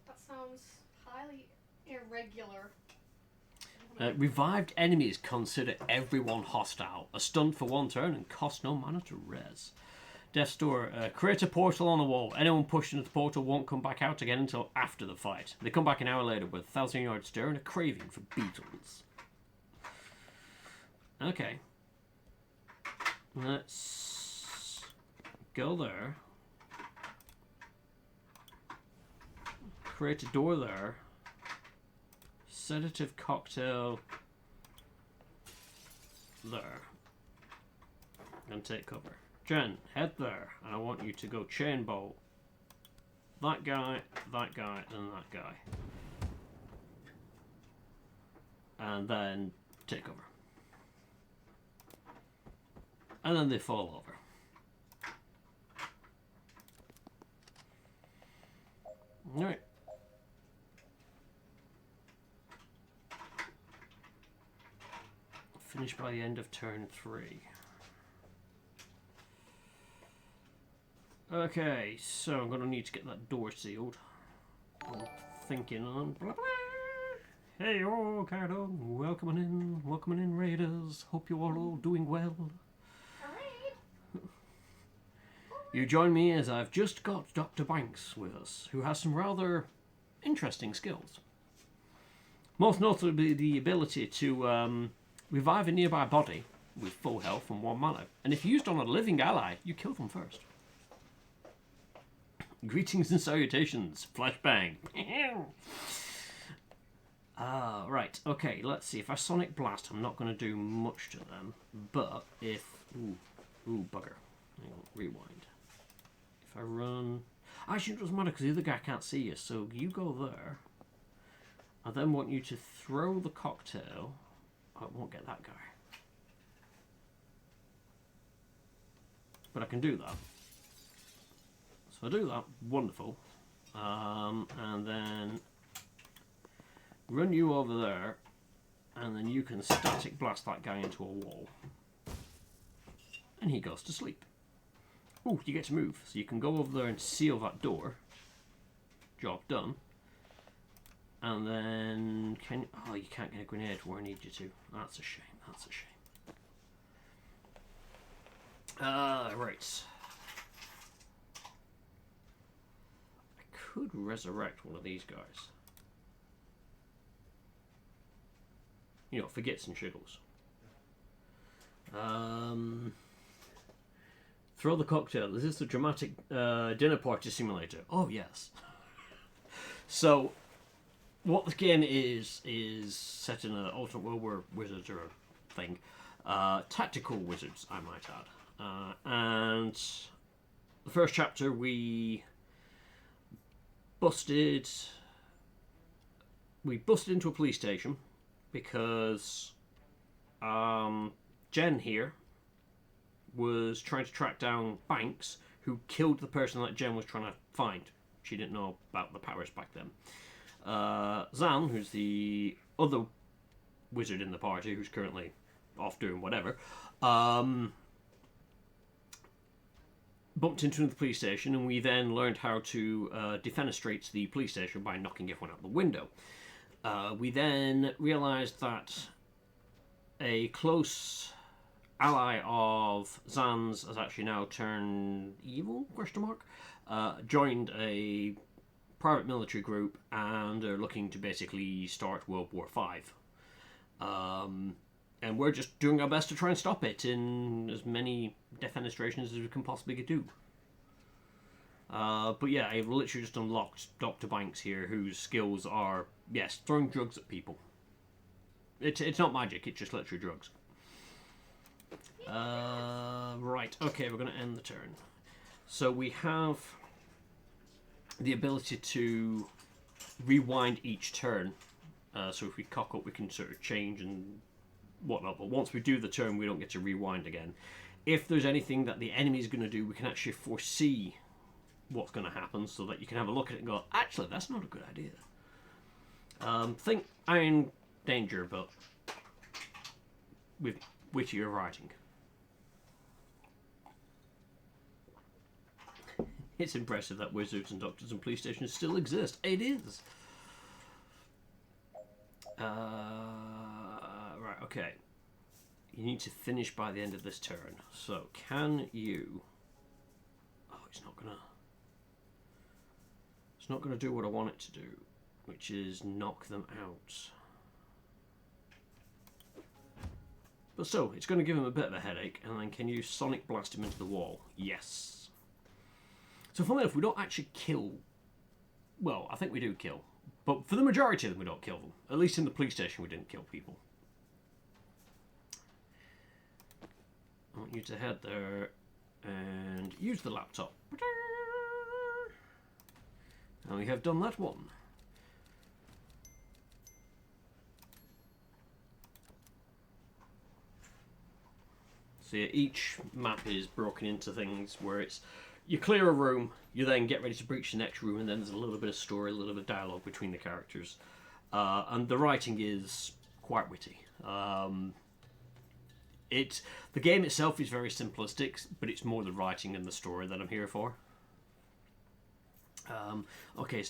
A: That sounds highly irregular.
B: Revived enemies consider everyone hostile. A stun for 1 turn and cost no mana to res. Death's Door. Create a portal on the wall. Anyone pushed into the portal won't come back out again until after the fight. They come back an hour later with a 1,000-yard stare and a craving for beetles. Okay. Let's go there. Create a door there. Sedative cocktail there. And take cover. Jen, head there, and I want you to go chain bolt that guy, and that guy. And then take over. And then they fall over. Alright. Finish by the end of turn 3. Okay, so I'm going to need to get that door sealed. I'm thinking on... Blah, blah. Hey, oh, Cardo. Welcome in, Raiders. Hope you're all doing well. You join me as I've just got Dr. Banks with us, who has some rather interesting skills. Most notably the ability to revive a nearby body with full health and 1 mana. And if used on a living ally, you kill them first. Greetings and salutations, flashbang. Right, okay, let's see. If I Sonic Blast, I'm not going to do much to them. But if... Ooh, bugger. Hang on, rewind. If I run... Actually, it doesn't matter because the other guy can't see you. So you go there. I then want you to throw the cocktail. I won't get that guy. But I can do that. So I do that. Wonderful. And then run you over there. And then you can static blast that guy into a wall. And he goes to sleep. Oh, you get to move. So you can go over there and seal that door. Job done. And then can... Oh, you can't get a grenade where I need you to. That's a shame. That's a shame. Right. I could resurrect one of these guys. You know, for gits and shiggles. Throw the cocktail. Is this a dramatic dinner party simulator? Oh, yes. So, what the game is set in an alternate world where wizards are a thing. Tactical wizards, I might add. And the first chapter, we busted into a police station because Jen here was trying to track down Banks, who killed the person that Jen was trying to find. She didn't know about the powers back then. Zan, who's the other wizard in the party, who's currently off doing whatever, bumped into the police station, and we then learned how to defenestrate the police station by knocking everyone out the window. We then realised that a close ally of Zan's has actually now turned evil, joined a private military group and are looking to basically start World War V. And we're just doing our best to try and stop it in as many defenestrations as we can possibly do. But yeah, I've literally just unlocked Dr. Banks here, whose skills are, yes, throwing drugs at people. It's not magic, it's just literally drugs. Right, okay, we're going to end the turn. So we have the ability to rewind each turn. So if we cock up, we can sort of change and whatnot. But once we do the turn, we don't get to rewind again. If there's anything that the enemy is going to do, we can actually foresee what's going to happen, so that you can have a look at it and go, actually, that's not a good idea. Think Iron Danger, but with wittier writing. It's impressive that wizards and doctors and police stations still exist. It is. Right, okay. You need to finish by the end of this turn. So, can you... Oh, it's not gonna do what I want it to do, which is knock them out. But still, it's going to give him a bit of a headache, and then can you Sonic Blast him into the wall? Yes. So funnily enough, we don't actually kill... Well, I think we do kill. But for the majority of them, we don't kill them. At least in the police station, we didn't kill people. I want you to head there and use the laptop. And we have done that one. So yeah, each map is broken into things where it's... You clear a room, you then get ready to breach the next room, and then there's a little bit of story, a little bit of dialogue between the characters. And the writing is quite witty. The game itself is very simplistic, but it's more the writing and the story that I'm here for. Okay,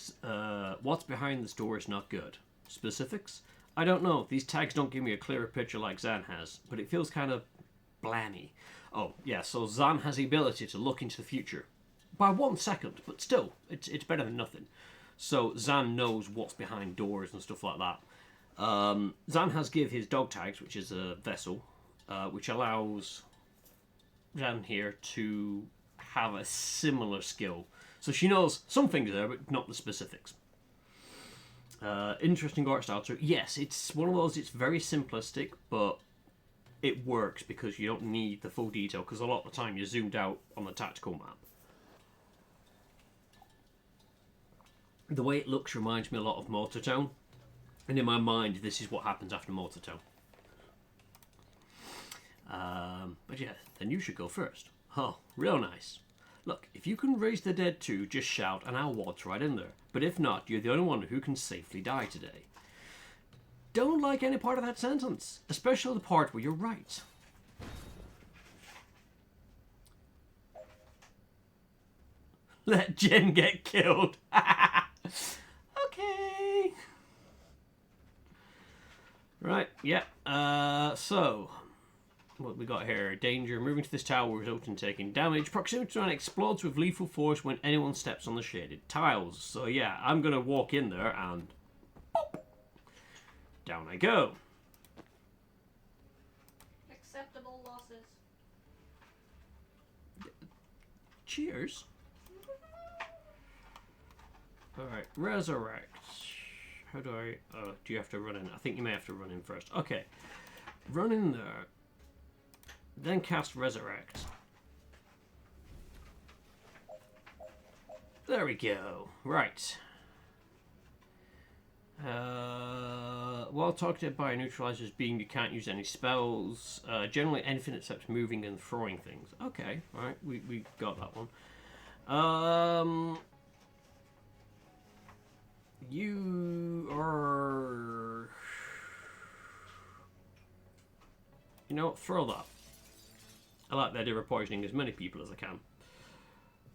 B: what's behind this door is not good. Specifics? I don't know. These tags don't give me a clearer picture like Zan has, but it feels kind of blammy. Oh, yeah, so Zan has the ability to look into the future. By 1 second, but still, it's better than nothing. So Zan knows what's behind doors and stuff like that. Zan has give his dog tags, which is a vessel, which allows Zan here to have a similar skill. So she knows some things there, but not the specifics. Interesting art style. So yes, it's one of those, it's very simplistic, but it works because you don't need the full detail, because a lot of the time you're zoomed out on the tactical map. The way it looks reminds me a lot of Motortown, and in my mind this is what happens after Motortown. But yeah, then you should go first. Oh, real nice. Look, if you can raise the dead too, just shout and I'll waltz right in there. But if not, you're the only one who can safely die today. Don't like any part of that sentence, especially the part where you're right. Let Jen get killed. Okay. Right, yeah. So, what we got here? Danger. Moving to this tower results in taking damage. Proximity to an explodes with lethal force when anyone steps on the shaded tiles. So yeah, I'm going to walk in there and... Boop, down I go.
A: Acceptable losses.
B: Cheers. Alright, resurrect. How do I... do you have to run in? I think you may have to run in first. Okay. Run in there. Then cast Resurrect. There we go. Right. While targeted by a neutralizer's beam, you can't use any spells. Generally anything except moving and throwing things. Okay, right, we got that one. You are... You know what, throw that. I like the idea of poisoning as many people as I can.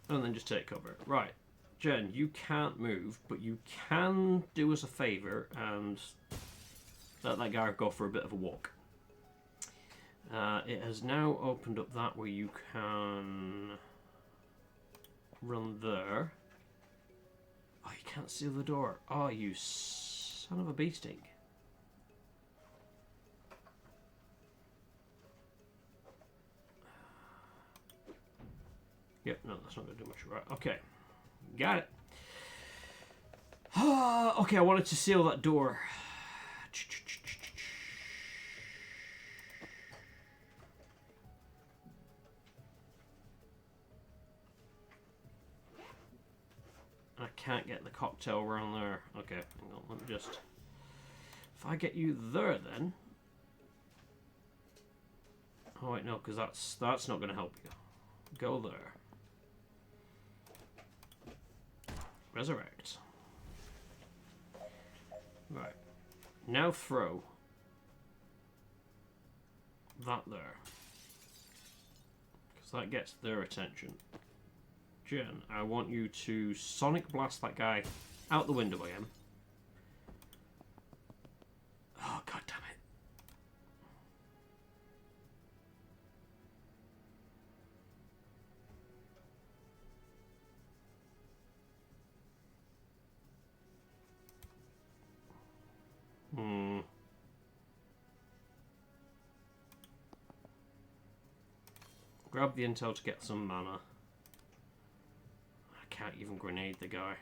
B: And then just take cover. Right. Jen, you can't move, but you can do us a favour and let that guy go for a bit of a walk. It has now opened up that way you can run there. Oh, you can't seal the door. Oh, you son of a bee sting. Yep, no, that's not going to do much. Right, okay. Got it. Okay, I wanted to seal that door. I can't get the cocktail around there. Okay, hang on, let me just... If I get you there, then... Oh, wait, no, because that's not going to help you. Go there. Resurrect. Right. Now throw that there. Because that gets their attention. Jen, I want you to Sonic Blast that guy out the window again. Oh, god damn it. Grab the intel to get some mana. I can't even grenade the guy.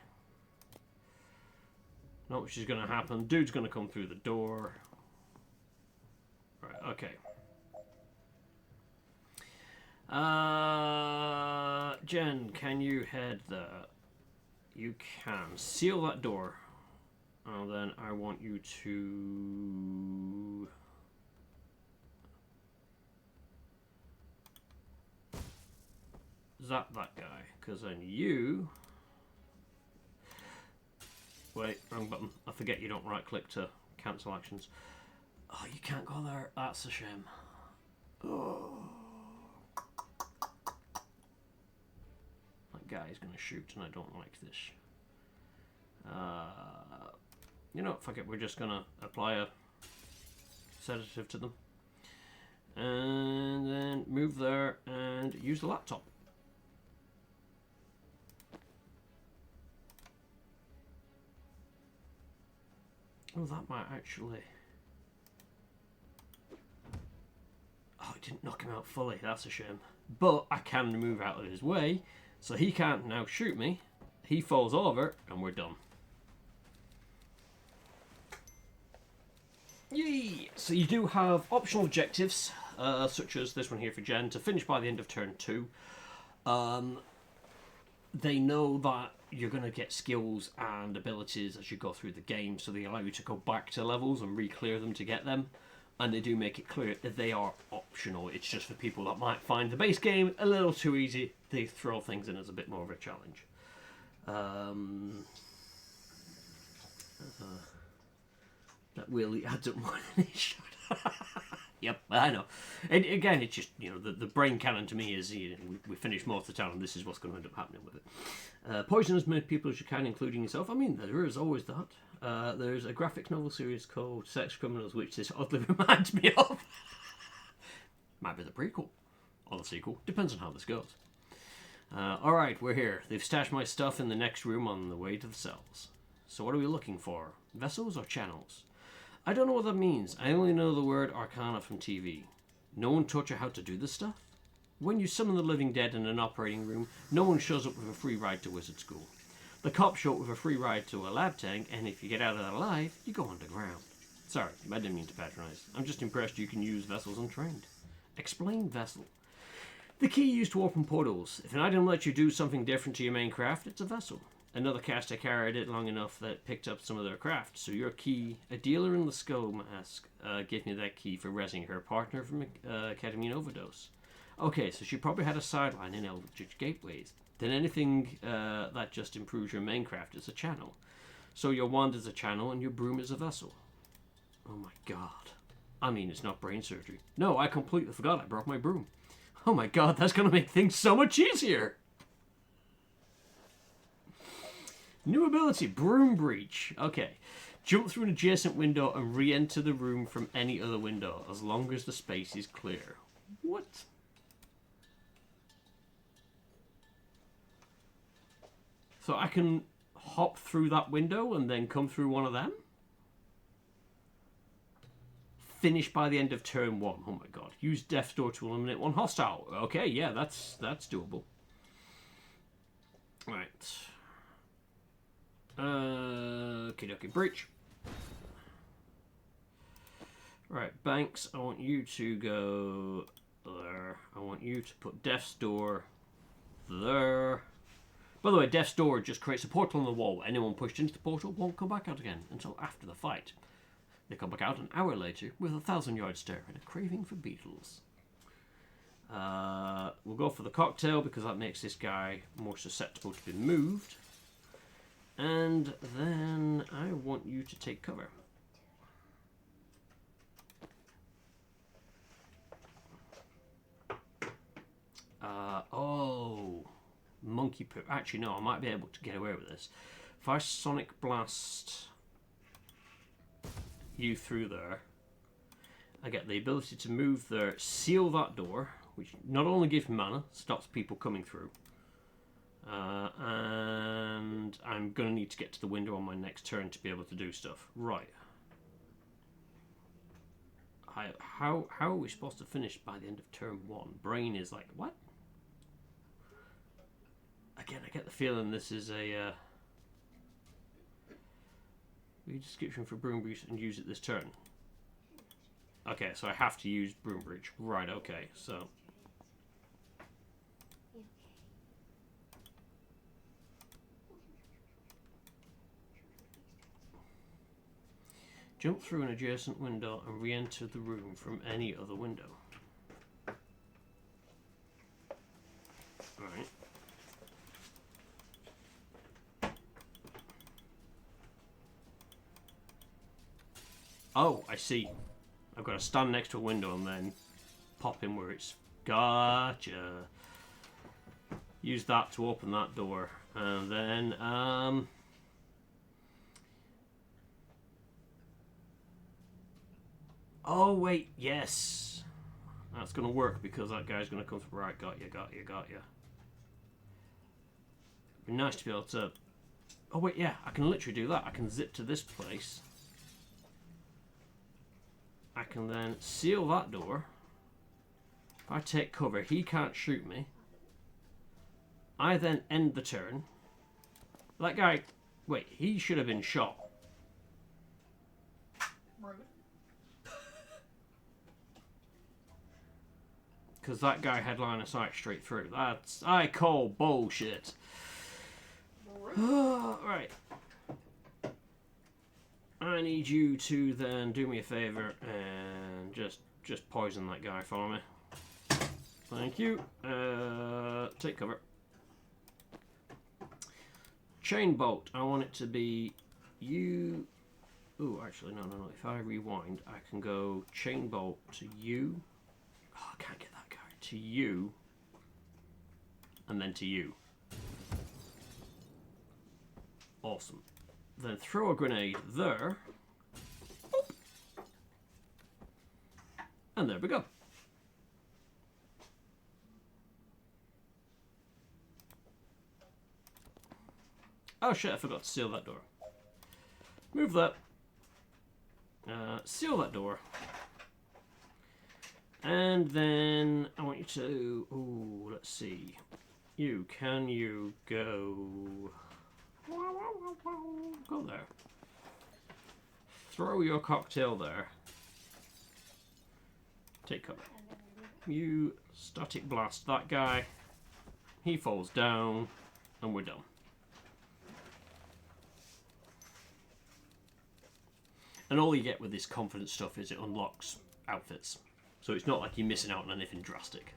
B: Not which is going to happen. Dude's going to come through the door. Right, okay. Jen, can you head there? You can. Seal that door. And then I want you to... zap that guy. Because then you... Wait, wrong button. I forget you don't right click to cancel actions. Oh, you can't go there. That's a shame. Oh. That guy's going to shoot and I don't like this. You know what, fuck it, we're just going to apply a sedative to them. And then move there and use the laptop. Oh, that might actually... Oh, it didn't knock him out fully, that's a shame. But I can move out of his way, so he can't now shoot me. He falls over, and we're done. Yay! So you do have optional objectives, such as this one here for Jen, to finish by the end of turn 2. They know that you're going to get skills and abilities as you go through the game, so they allow you to go back to levels and re-clear them to get them. And they do make it clear that they are optional. It's just for people that might find the base game a little too easy. They throw things in as a bit more of a challenge. That really adds up more than it should. Yep, I know. And again, it's just, you know, the brain cannon to me is, you know, we finish most of the town and this is what's going to end up happening with it. Poison as many people as you can, including yourself. I mean, there is always that. There's a graphic novel series called Sex Criminals, which this oddly reminds me of. Might be the prequel or the sequel. Depends on how this goes. Alright, we're here. They've stashed my stuff in the next room on the way to the cells. So what are we looking for? Vessels or channels? I don't know what that means. I only know the word Arcana from TV. No one taught you how to do this stuff? When you summon the living dead in an operating room, no one shows up with a free ride to wizard school. The cops show up with a free ride to a lab tank, and if you get out of there alive, you go underground. Sorry, I didn't mean to patronise. I'm just impressed you can use vessels untrained. Explain vessel. The key used to open portals. If an item lets you do something different to your main craft, it's a vessel. Another caster carried it long enough that it picked up some of their craft. So your key, a dealer in the skull mask, gave me that key for rezzing her partner from ketamine overdose. Okay, so she probably had a sideline in Eldritch Gateways. Then anything that just improves your main craft is a channel. So your wand is a channel and your broom is a vessel. Oh my god. I mean, it's not brain surgery. No, I completely forgot I brought my broom. Oh my god, that's going to make things so much easier. New ability, Broom Breach. Okay. Jump through an adjacent window and re-enter the room from any other window, as long as the space is clear. What? So I can hop through that window and then come through one of them? Finish by the end of turn 1. Oh my god. Use Death's Door to eliminate one hostile. Okay, yeah, that's doable. Right. Okay, breach. Right, Banks, I want you to go there. I want you to put Death's Door there. By the way, Death's Door just creates a portal on the wall. Anyone pushed into the portal won't come back out again until after the fight. They come back out an hour later with a 1,000-yard stare and a craving for beetles. We'll go for the cocktail because that makes this guy more susceptible to be moved. And then I want you to take cover. Monkey poo. Actually, no, I might be able to get away with this. If I Sonic Blast you through there, I get the ability to move there, seal that door, which not only gives me mana, stops people coming through. And I'm going to need to get to the window on my next turn to be able to do stuff. Right. How are we supposed to finish by the end of turn 1? Brain is like, what? Again, I get the feeling this is a... read description for Broom Breach and use it this turn. Okay, so I have to use Broom Breach. Right, okay, so... Jump through an adjacent window and re-enter the room from any other window. Alright. Oh, I see. I've got to stand next to a window and then pop in where it's... Gotcha. Use that to open that door. And then, oh, wait, yes. That's going to work because that guy's going to come from... Right, got you. Be nice to be able to... Oh, wait, yeah, I can literally do that. I can zip to this place. I can then seal that door. If I take cover, he can't shoot me. I then end the turn. That guy... Wait, he should have been shot. Because that guy had line of sight straight through. That's... I call bullshit. Right. I need you to then do me a favour and just poison that guy for me. Thank you. Take cover. Chain bolt. I want it to be you. Oh, actually, no. If I rewind, I can go chain bolt to you. Oh, I can't get that guy. To you. And then to you. Awesome. Then throw a grenade there. Boop. And there we go. Oh shit, I forgot to seal that door. Move that. Seal that door. And then I want you to... Ooh, let's see. Can you go... Go there. Throw your cocktail there. Take cover. You static blast that guy. He falls down, and we're done. And all you get with this confidence stuff is it unlocks outfits. So it's not like you're missing out on anything drastic.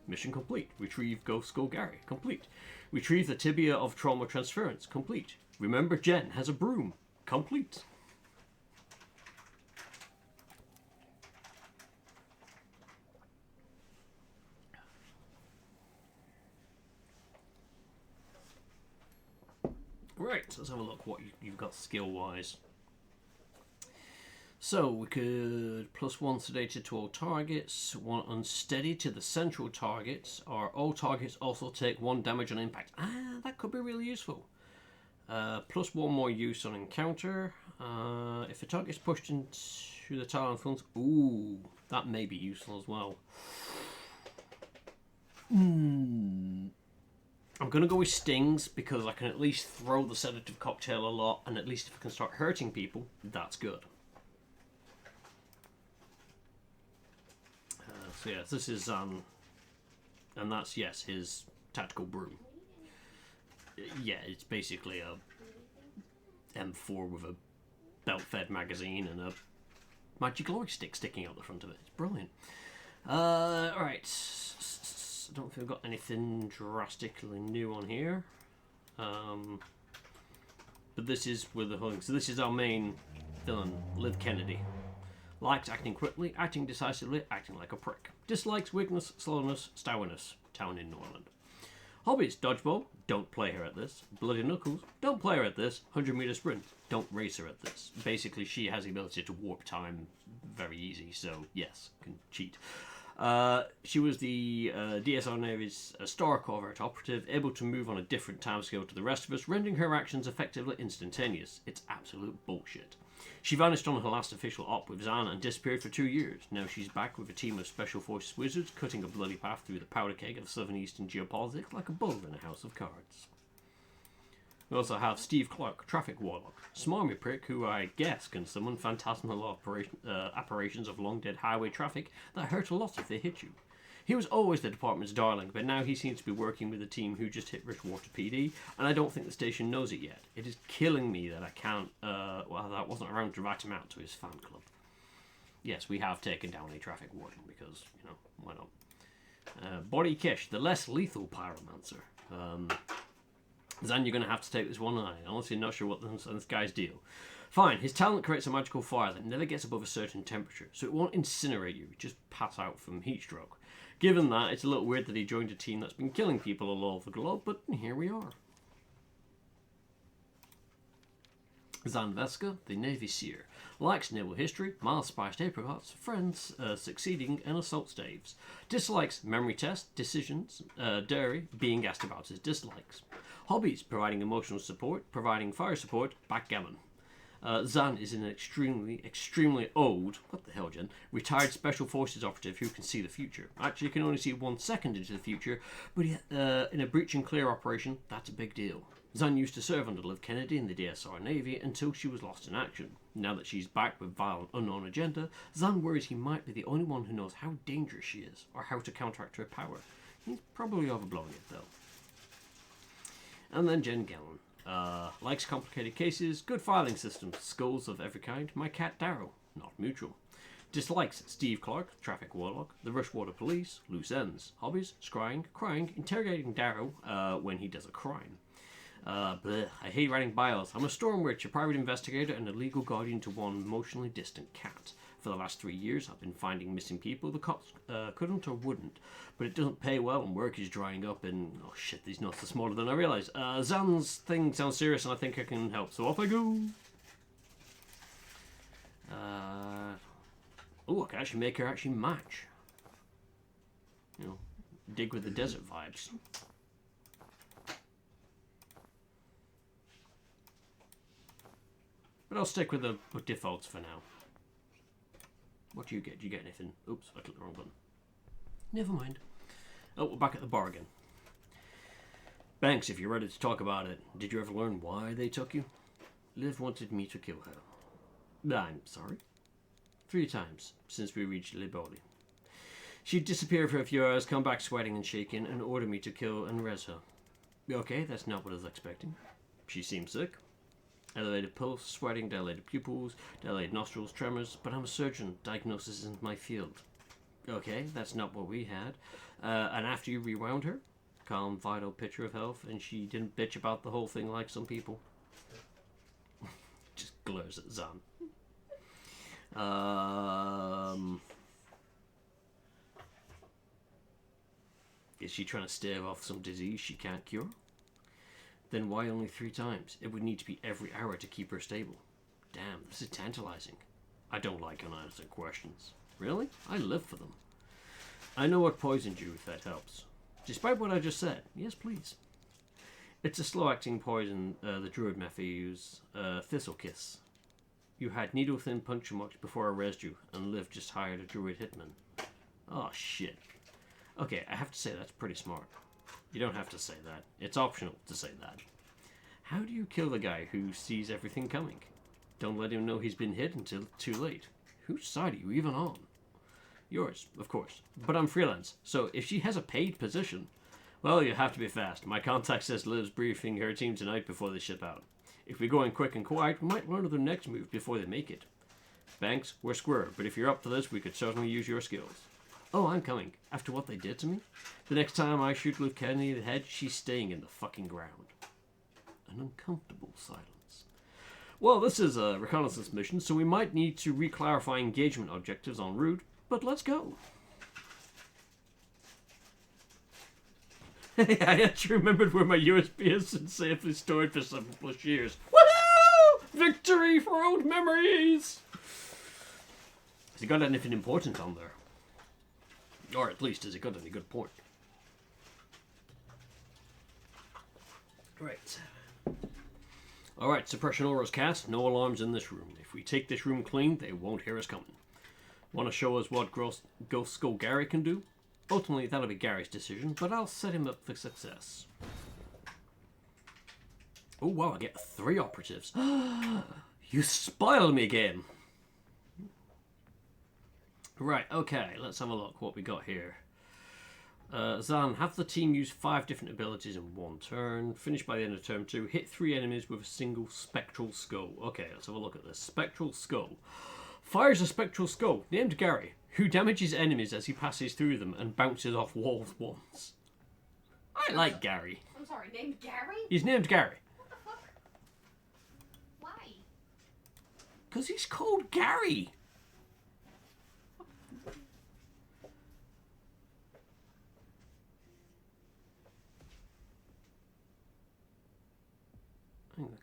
B: Mission complete. Retrieve Ghost Skull Gary. Complete. Retrieve the tibia of trauma transference. Complete. Remember Jen has a broom. Complete. Right, let's have a look what you've got skill-wise. So we could +1 sedated to all targets, 1 unsteady to the central targets, or all targets also take 1 damage on impact. That could be really useful. +1 more use on encounter. If a target's pushed into the tile and funds, ooh, that may be useful as well. I'm going to go with stings because I can at least throw the sedative cocktail a lot, and at least if I can start hurting people, that's good. So yes, this is and that's, yes, his tactical broom. Yeah, it's basically a M4 with a belt-fed magazine and a magic glory stick sticking out the front of it. It's brilliant. Alright. I don't think we've got anything drastically new on here. But this is with the whole. So this is our main villain, Liv Kennedy. Likes acting quickly, acting decisively, acting like a prick. Dislikes weakness, slowness, stowiness. Town in Norland. Hobbies: dodgeball. Don't play her at this. Bloody knuckles. Don't play her at this. 100-meter sprint. Don't race her at this. Basically, she has the ability to warp time very easy. So yes, can cheat. She was the DSR Navy's star covert operative, able to move on a different timescale to the rest of us, rendering her actions effectively instantaneous. It's absolute bullshit. She vanished on her last official op with Zan and disappeared for 2 years. Now she's back with a team of Special Forces wizards, cutting a bloody path through the powder keg of Southern Eastern geopolitics like a bull in a house of cards. We also have Steve Clark, Traffic Warlock, smarmy prick who I guess can summon phantasmal apparitions of long-dead highway traffic that hurt a lot if they hit you. He was always the department's darling, but now he seems to be working with a team who just hit Richwater PD, and I don't think the station knows it yet. It is killing me that I can't, that I wasn't around to write him out to his fan club. Yes, we have taken down a traffic warden because, you know, why not? Body Kish, the less lethal pyromancer. Zan, you're going to have to take this one eye. Honestly, not sure what this guy's deal. Fine, his talent creates a magical fire that never gets above a certain temperature, so it won't incinerate you, just pass out from heat stroke. Given that, it's a little weird that he joined a team that's been killing people all over the globe, but here we are. Zan Veska, the Navy Seer. Likes naval history, mild-spiced apricots, friends succeeding in assault staves. Dislikes memory tests, decisions, dairy, being asked about his dislikes. Hobbies: providing emotional support, providing fire support, backgammon. Zan is an extremely old, what the hell, Jen, retired Special Forces operative who can see the future. Actually, can only see 1 second into the future, but in a breach and clear operation, that's a big deal. Zan used to serve under Liv Kennedy in the DSR Navy until she was lost in action. Now that she's back with violent unknown agenda, Zan worries he might be the only one who knows how dangerous she is, or how to counteract her power. He's probably overblowing it, though. And then Jen Gellin. Likes complicated cases, good filing systems, skulls of every kind. My cat Darrow, not mutual. Dislikes Steve Clark, Traffic Warlock, the Rushwater Police, loose ends. Hobbies: scrying, crying, interrogating Darrow when he does a crime. I hate writing bios. I'm a storm witch, a private investigator, and a legal guardian to one emotionally distant cat. For the last 3 years, I've been finding missing people the cops couldn't or wouldn't. But it doesn't pay well, and work is drying up, and oh shit, these notes are smaller than I realised. Zan's thing sounds serious, and I think I can help, so off I go. Oh, I can actually make her actually match. You know, dig with the desert vibes. But I'll stick with the defaults for now. What do you get? Do you get anything? Oops, I clicked the wrong button. Never mind. Oh, we're back at the bar again. Banks, if you're ready to talk about it, did you ever learn why they took you? Liv wanted me to kill her. I'm sorry. 3 times since we reached Liboli. She'd disappear for a few hours, come back sweating and shaking, and order me to kill and res her. Okay, that's not what I was expecting. She seemed sick. Elevated pulse, sweating, dilated pupils, dilated nostrils, tremors, but I'm a surgeon. Diagnosis isn't my field. Okay, that's not what we had. And after you rewound her, calm, vital picture of health, and she didn't bitch about the whole thing like some people. Just glares at Zan. Is she trying to stave off some disease she can't cure? Then why only 3 times? It would need to be every hour to keep her stable. Damn, this is tantalizing. I don't like unanswered questions. Really? I live for them. I know what poisoned you, if that helps. Despite what I just said, yes please. It's a slow-acting poison the druid method use, Thistle Kiss. You had needle-thin puncture marks before I resed you, and Liv just hired a druid hitman. Oh shit. Okay, I have to say that's pretty smart. You don't have to say that. It's optional to say that. How do you kill the guy who sees everything coming? Don't let him know he's been hit until too late. Whose side are you even on? Yours, of course. But I'm freelance, so if she has a paid position, well, you have to be fast. My contact says Liv's briefing her team tonight before they ship out. If we go in quick and quiet, we might learn of their next move before they make it. Banks, we're square, but if you're up to this, we could certainly use your skills. Oh, I'm coming. After what they did to me? The next time I shoot Liv Kennedy in the head, she's staying in the fucking ground. An uncomfortable silence. Well, this is a reconnaissance mission, so we might need to re-clarify engagement objectives en route, but let's go. I actually remembered where my USB has been safely stored for 7+ years. Woohoo! Victory for old memories! Has he got anything important on there? Or at least, has he got any good point? Right. Alright, suppression aura's cast. No alarms in this room. If we take this room clean, they won't hear us coming. Want to show us what Ghost Skull Gary can do? Ultimately, that'll be Gary's decision, but I'll set him up for success. Oh wow, I get 3 operatives. You spoil me, game. Right, okay, let's have a look what we got here. Zan, have the team use 5 different abilities in 1 turn. Finish by the end of turn 2. Hit 3 enemies with a single spectral skull. Okay, let's have a look at this. Spectral skull. Fires a spectral skull, named Gary, who damages enemies as he passes through them and bounces off walls once. I like Gary.
A: I'm sorry, named Gary?
B: He's named Gary.
A: What the fuck? Why?
B: Because he's called Gary.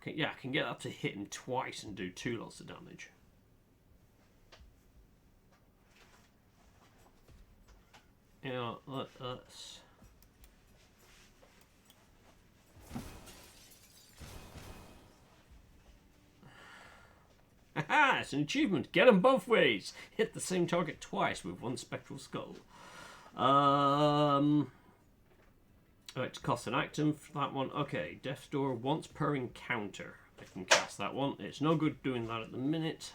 B: Okay, yeah, I can get up to hit him twice and do 2 lots of damage. You know, let's... Haha, it's an achievement. Get them both ways. Hit the same target twice with 1 spectral skull. It costs an item for that one. Okay, Death's Door once per encounter. I can cast that one. It's no good doing that at the minute.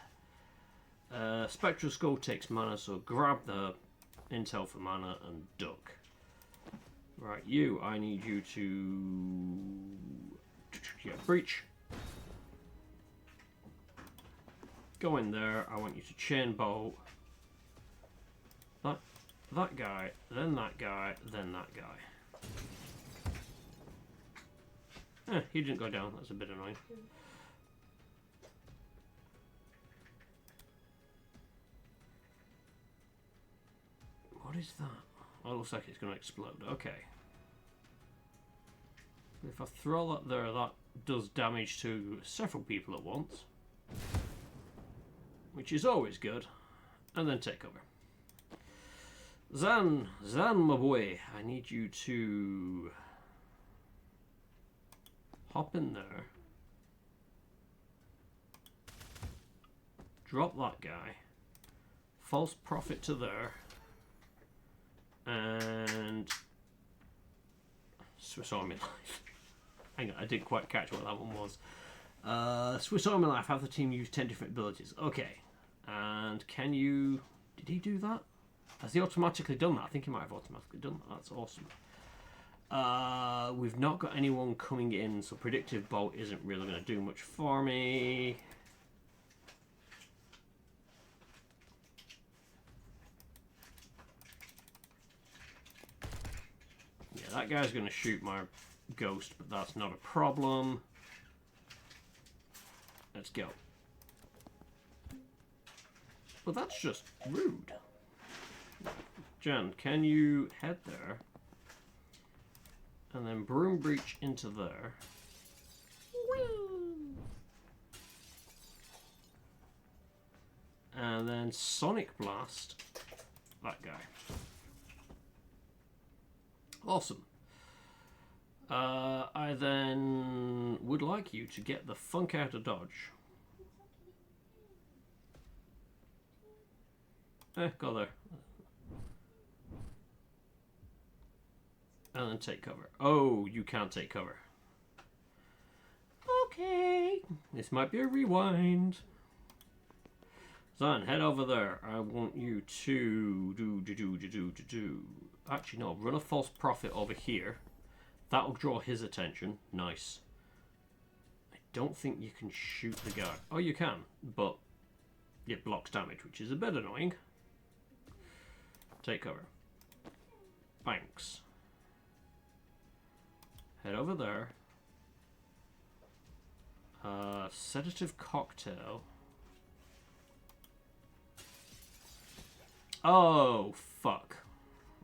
B: Spectral Skull takes mana, so grab the intel for mana and duck. Right, you, I need you to... Yeah, breach. Go in there. I want you to chain bolt. That guy, then that guy, then that guy. He didn't go down. That's a bit annoying. What is that? Oh, it looks like it's going to explode. Okay. If I throw that there, that does damage to several people at once. Which is always good. And then take over. Zan, my boy, I need you to hop in there. Drop that guy. False prophet to there. And Swiss Army knife. Hang on, I didn't quite catch what that one was. Swiss Army Knife, have the team use 10 different abilities. Okay. And can you... Did he do that? Has he automatically done that? I think he might have automatically done that. That's awesome. We've not got anyone coming in, so Predictive Bolt isn't really going to do much for me. Yeah, that guy's going to shoot my ghost, but that's not a problem. Let's go. Well, that's just rude. Jan, can you head there? And then Broom Breach into there. Whee! And then Sonic Blast that guy. Awesome. I then would like you to get the funk out of dodge. Go there. And then take cover. Oh, you can't take cover. Okay. This might be a rewind. Zan, head over there. I want you to do. Actually, no. Run a false prophet over here. That'll draw his attention. Nice. I don't think you can shoot the guy. Oh, you can, but it blocks damage, which is a bit annoying. Take cover. Thanks. Head over there. Sedative cocktail. Oh, fuck.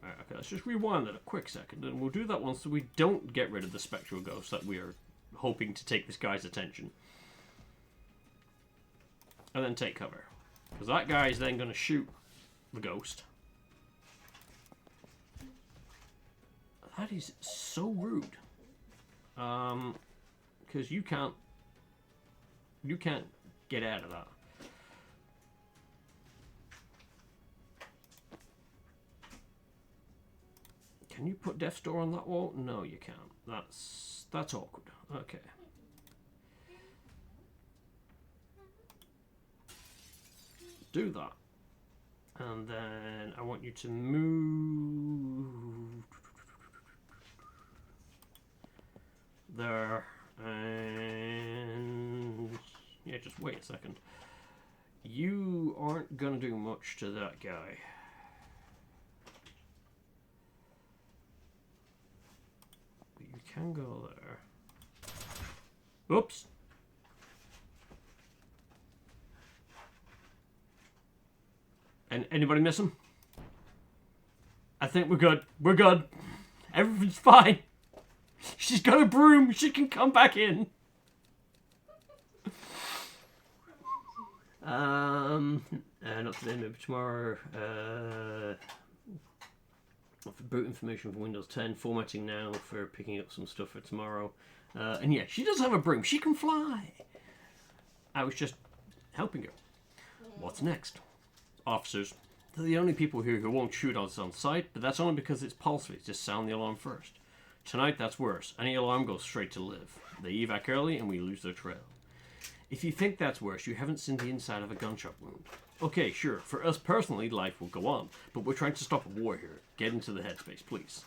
B: Right, okay, let's just rewind that a quick second, and we'll do that one so we don't get rid of the spectral ghost that we are hoping to take this guy's attention. And then take cover. Because that guy is then going to shoot the ghost. That is so rude. Because you can't get out of that. Can you put Death's Door on that wall? No, you can't. That's awkward. Okay. Do that. And then I want you to move there, and yeah, just wait a second. You aren't gonna do much to that guy. But you can go there. Oops. And anybody miss him? I think we're good. We're good. Everything's fine. She's got a broom. She can come back in. Not today, maybe tomorrow. For boot information for Windows 10. Formatting now for picking up some stuff for tomorrow. And yeah, she does have a broom. She can fly. I was just helping her. What's next? Officers. They're the only people here who won't shoot us on sight, but that's only because it's pulse rate. Just sound the alarm first. Tonight, that's worse. Any alarm goes straight to live. They evac early and we lose their trail. If you think that's worse, you haven't seen the inside of a gunshot wound. Okay, sure, for us personally, life will go on, but we're trying to stop a war here. Get into the headspace, please.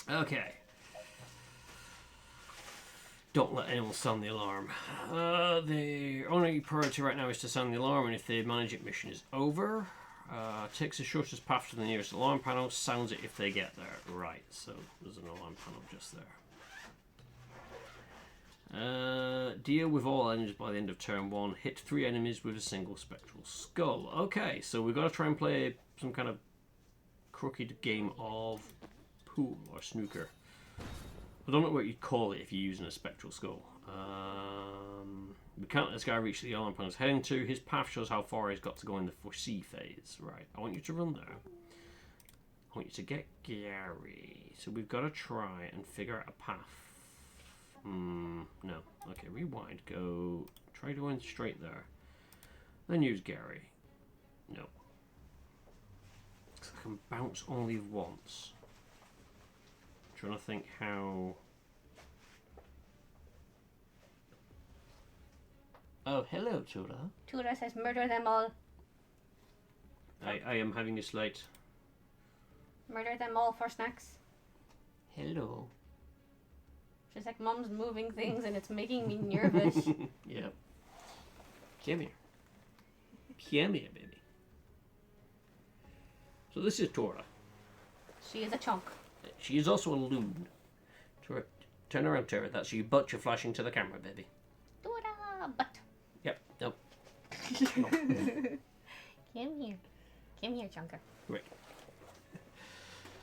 B: Okay. Don't let anyone sound the alarm. The only priority right now is to sound the alarm, and if the manage it mission is over, takes the shortest path to the nearest alarm panel, sounds it if they get there. Right, so there's an alarm panel just there. Deal with all enemies by the end of turn 1. Hit 3 enemies with a single spectral skull. Okay, so we've got to try and play some kind of crooked game of pool or snooker. I don't know what you'd call it if you're using a spectral skull. We can't let this guy reach the alarm panel he's heading to. His path shows how far he's got to go in the foresee phase. Right, I want you to run there. I want you to get Gary. So we've got to try and figure out a path. No. Okay, rewind. Go. Try going straight there. Then use Gary. No. I can bounce only once. trying to think how. Oh, hello, Tura.
A: Tura says murder them all.
B: I am having a slight.
A: Murder them all for snacks.
B: Hello.
A: She's like, Mum's moving things and it's making me nervous.
B: Yep. Come here. Come here, baby. So this is Tora.
A: She is a chunk.
B: She is also a loon. Tora, turn around, Tora. That's you, but you're flashing to the camera, baby.
A: Tura, but.
B: Yep. Nope.
A: Come here. Come here, chunker.
B: Great.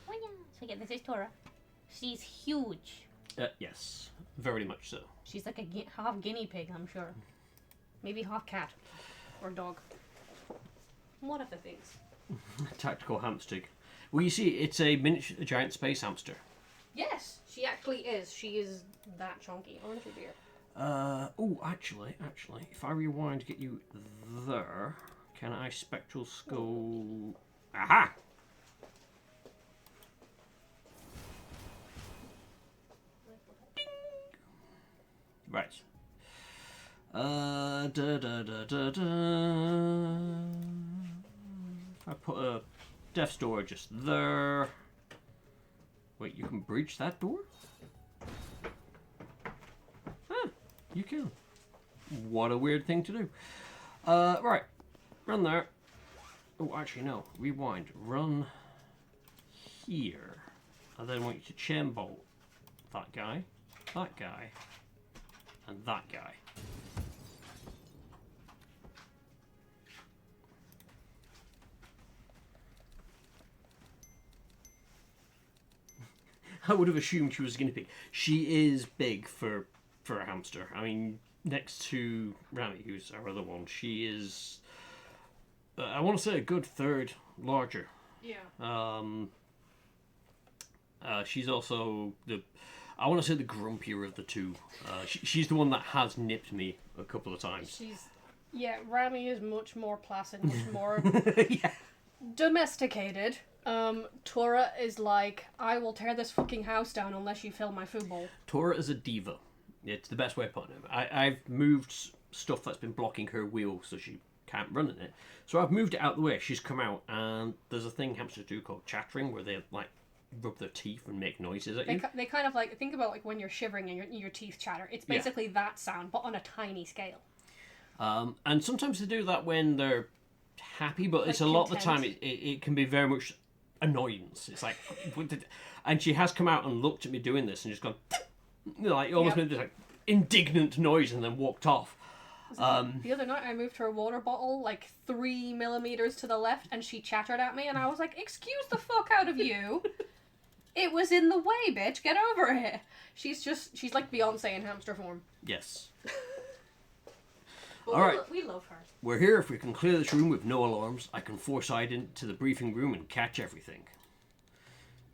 A: Oh yeah. So yeah, this is Tora. She's huge.
B: Yes. Very much so.
A: She's like a half guinea pig, I'm sure. Maybe half cat. Or dog. One of the things.
B: Tactical hamster. Well, you see, it's a miniature, a giant space hamster.
A: Yes, she actually is. She is that chunky, aren't you, dear?
B: Oh, actually, if I rewind to get you there, can I spectral skull? Aha! Ding! Right. Da da da da da. If I put a death's door just there. Wait, you can breach that door? Huh, you can. What a weird thing to do. Right. Run there. Oh, actually, no. Rewind. Run here. I then want you to chain bolt that guy, and that guy. I would have assumed she was a guinea pig. She is big for a hamster. I mean, next to Rami, who's our other one, she is, I want to say, a good third larger.
A: Yeah.
B: She's also I want to say the grumpier of the two. She's the one that has nipped me a couple of times.
A: Yeah, Rami is much more placid, much more
B: Yeah.
A: domesticated. Tora is like, I will tear this fucking house down unless you fill my food bowl.
B: Tora is a diva. It's the best way of putting it. I've moved stuff that's been blocking her wheel so she can't run in it. So I've moved it out the way. She's come out, and there's a thing hamsters do called chattering, where they like rub their teeth and make noises at you.
A: They kind of like, think about like when you're shivering and your teeth chatter. It's basically that sound, but on a tiny scale.
B: And sometimes they do that when they're happy, but
A: Like
B: it's a lot of the
A: content.
B: time it can be very much annoyance. It's like, and she has come out and looked at me doing this and just gone, like almost made this like indignant noise and then walked off.
A: The other night I moved her water bottle like 3 millimeters to the left and she chattered at me and I was like, excuse the fuck out of you. It was in the way, bitch. Get over it. She's like Beyonce in hamster form.
B: Yes.
A: But
B: All right.
A: We love her.
B: We're here. If we can clear this room with no alarms, I can foresight into the briefing room and catch everything.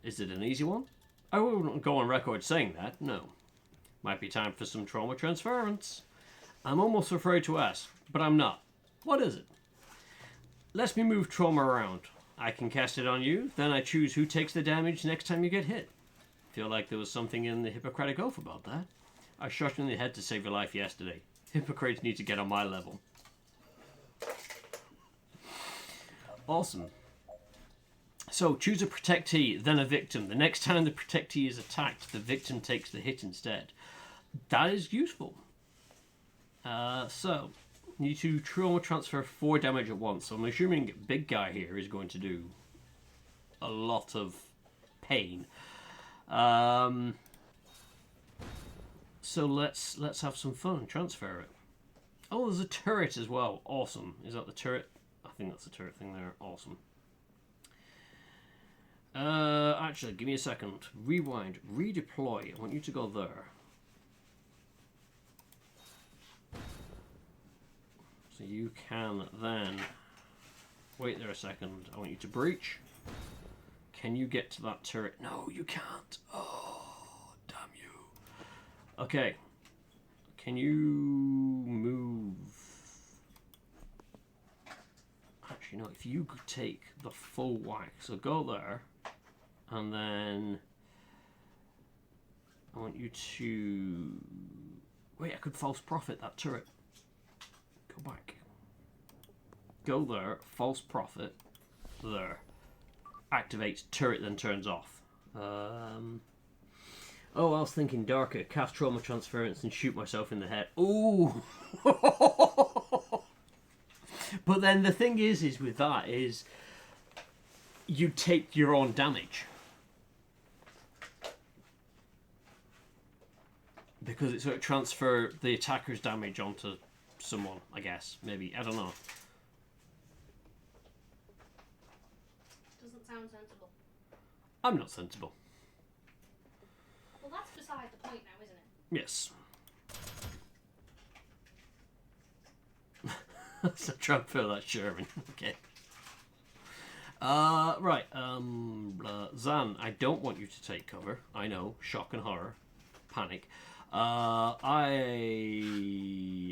B: Is it an easy one? I wouldn't go on record saying that, no. Might be time for some trauma transference. I'm almost afraid to ask, but I'm not. What is it? Let me move trauma around. I can cast it on you, then I choose who takes the damage next time you get hit. Feel like there was something in the Hippocratic Oath about that. I shot you in the head to save your life yesterday. Hippocrates need to get on my level. Awesome. So, choose a protectee, then a victim. The next time the protectee is attacked, the victim takes the hit instead. That is useful. So, you need to trauma transfer 4 damage at once. So I'm assuming big guy here is going to do a lot of pain. So let's have some fun and transfer it. Oh, there's a turret as well. Awesome. Is that the turret? I think that's the turret thing there. Awesome. Actually, give me a second. Rewind. Redeploy. I want you to go there. So you can then... Wait there a second. I want you to breach. Can you get to that turret? No, you can't. Oh, damn you. Okay. Can you move... Actually, no. If you could take the full whack. So go there. And then... I want you to... Wait, I could false prophet that turret. Go back. Go there, false prophet. There. Activates, turret then turns off. Oh, I was thinking darker. Cast trauma transference and shoot myself in the head. Ooh! But then the thing is with that is... You take your own damage. Because it sort of transfer the attacker's damage onto someone, I guess. Maybe. I don't know.
A: Doesn't sound sensible.
B: I'm not sensible.
A: Well, that's beside the point now, isn't it?
B: Yes. So transfer that Sherman. Okay. Right. Zan, I don't want you to take cover. I know. Shock and horror. Panic. I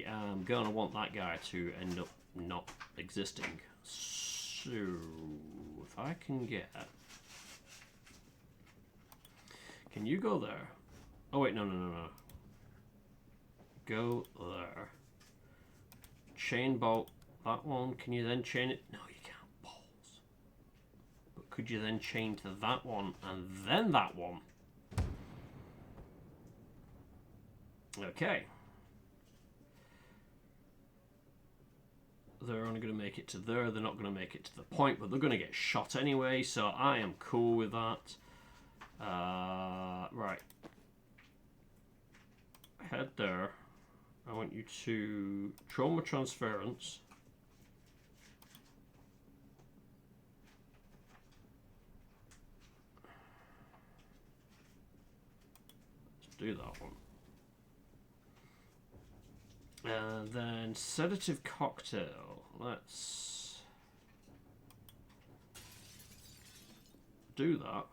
B: am going to want that guy to end up not existing. So, if I can get... Can you go there? Oh, wait, no. Go there. Chain bolt that one. Can you then chain it? No, you can't. Balls. But could you then chain to that one and then that one? Okay. They're only going to make it to there. They're not going to make it to the point, but they're going to get shot anyway, so I am cool with that. Right. Head there. I want you to trauma transference. Let's do that one. And then sedative cocktail. Let's do that.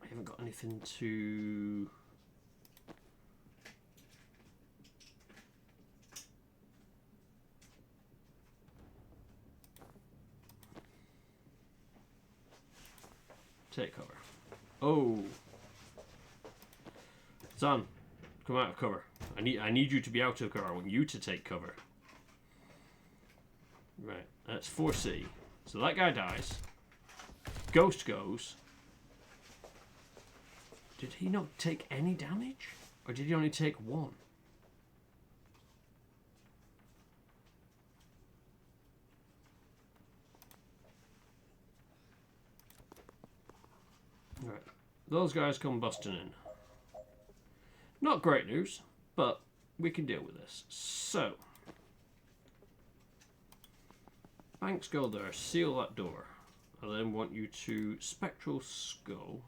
B: I haven't got anything to... Take cover. Oh. Zan, come out of cover. I need you to be out of cover. I want you to take cover. Right, that's 4C. So that guy dies. Ghost goes. Did he not take any damage? Or did he only take one? Right. Those guys come busting in. Not great news, but we can deal with this. So, Banks go there, seal that door. I then want you to Spectral Skull.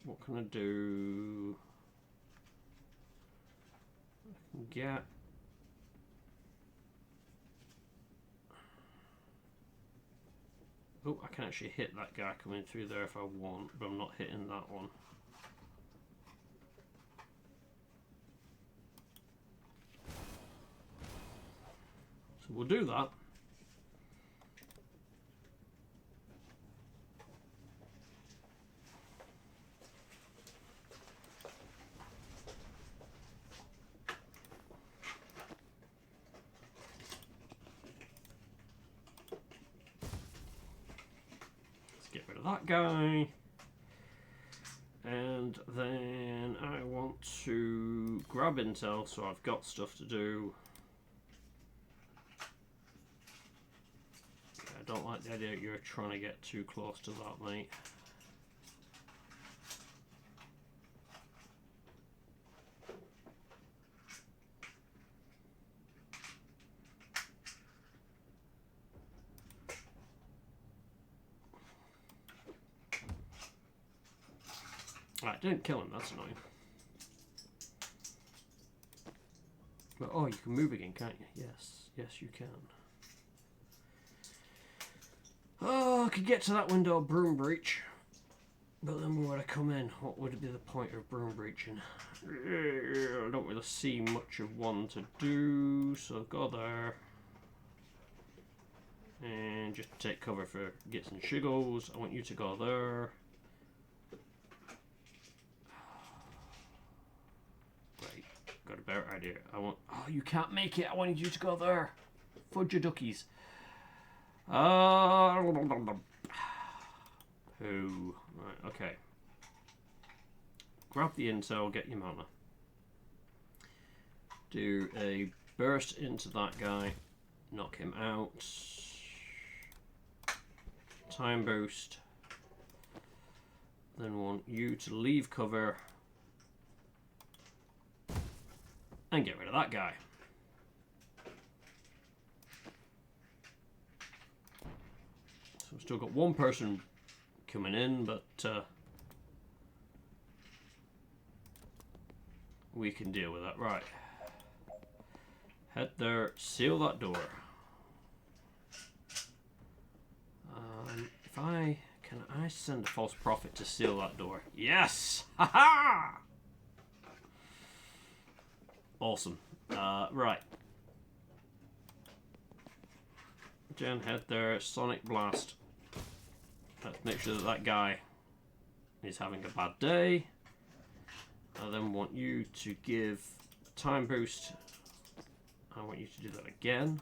B: What can I do? I can get... Oh, I can actually hit that guy coming through there if I want, but I'm not hitting that one. So we'll do that. Let's get rid of that guy. And then I want to grab intel, so I've got stuff to do. I don't like the idea that you're trying to get too close to that, mate. Right, didn't kill him, that's annoying. But, oh, you can move again, can't you? Yes, you can. Oh, I could get to that window of broom breach. But then where would I come in? What would be the point of broom breaching? I don't really see much of one to do, so go there. And just take cover for gits and shiggles. I want you to go there. Right, got a better idea. I want. Oh, you can't make it. I wanted you to go there. Fudge your duckies. Who? Right, okay. Grab the intel, get your mana. Do a burst into that guy. Knock him out. Time boost. Then want you to leave cover. And get rid of that guy. So we've still got one person coming in, but we can deal with that. Right. Head there, seal that door. Can I send a false prophet to seal that door? Yes! Ha-ha! Awesome. Right. Jen, head there, Sonic Blast. Let's make sure that that guy is having a bad day. I then want you to give time boost. I want you to do that again.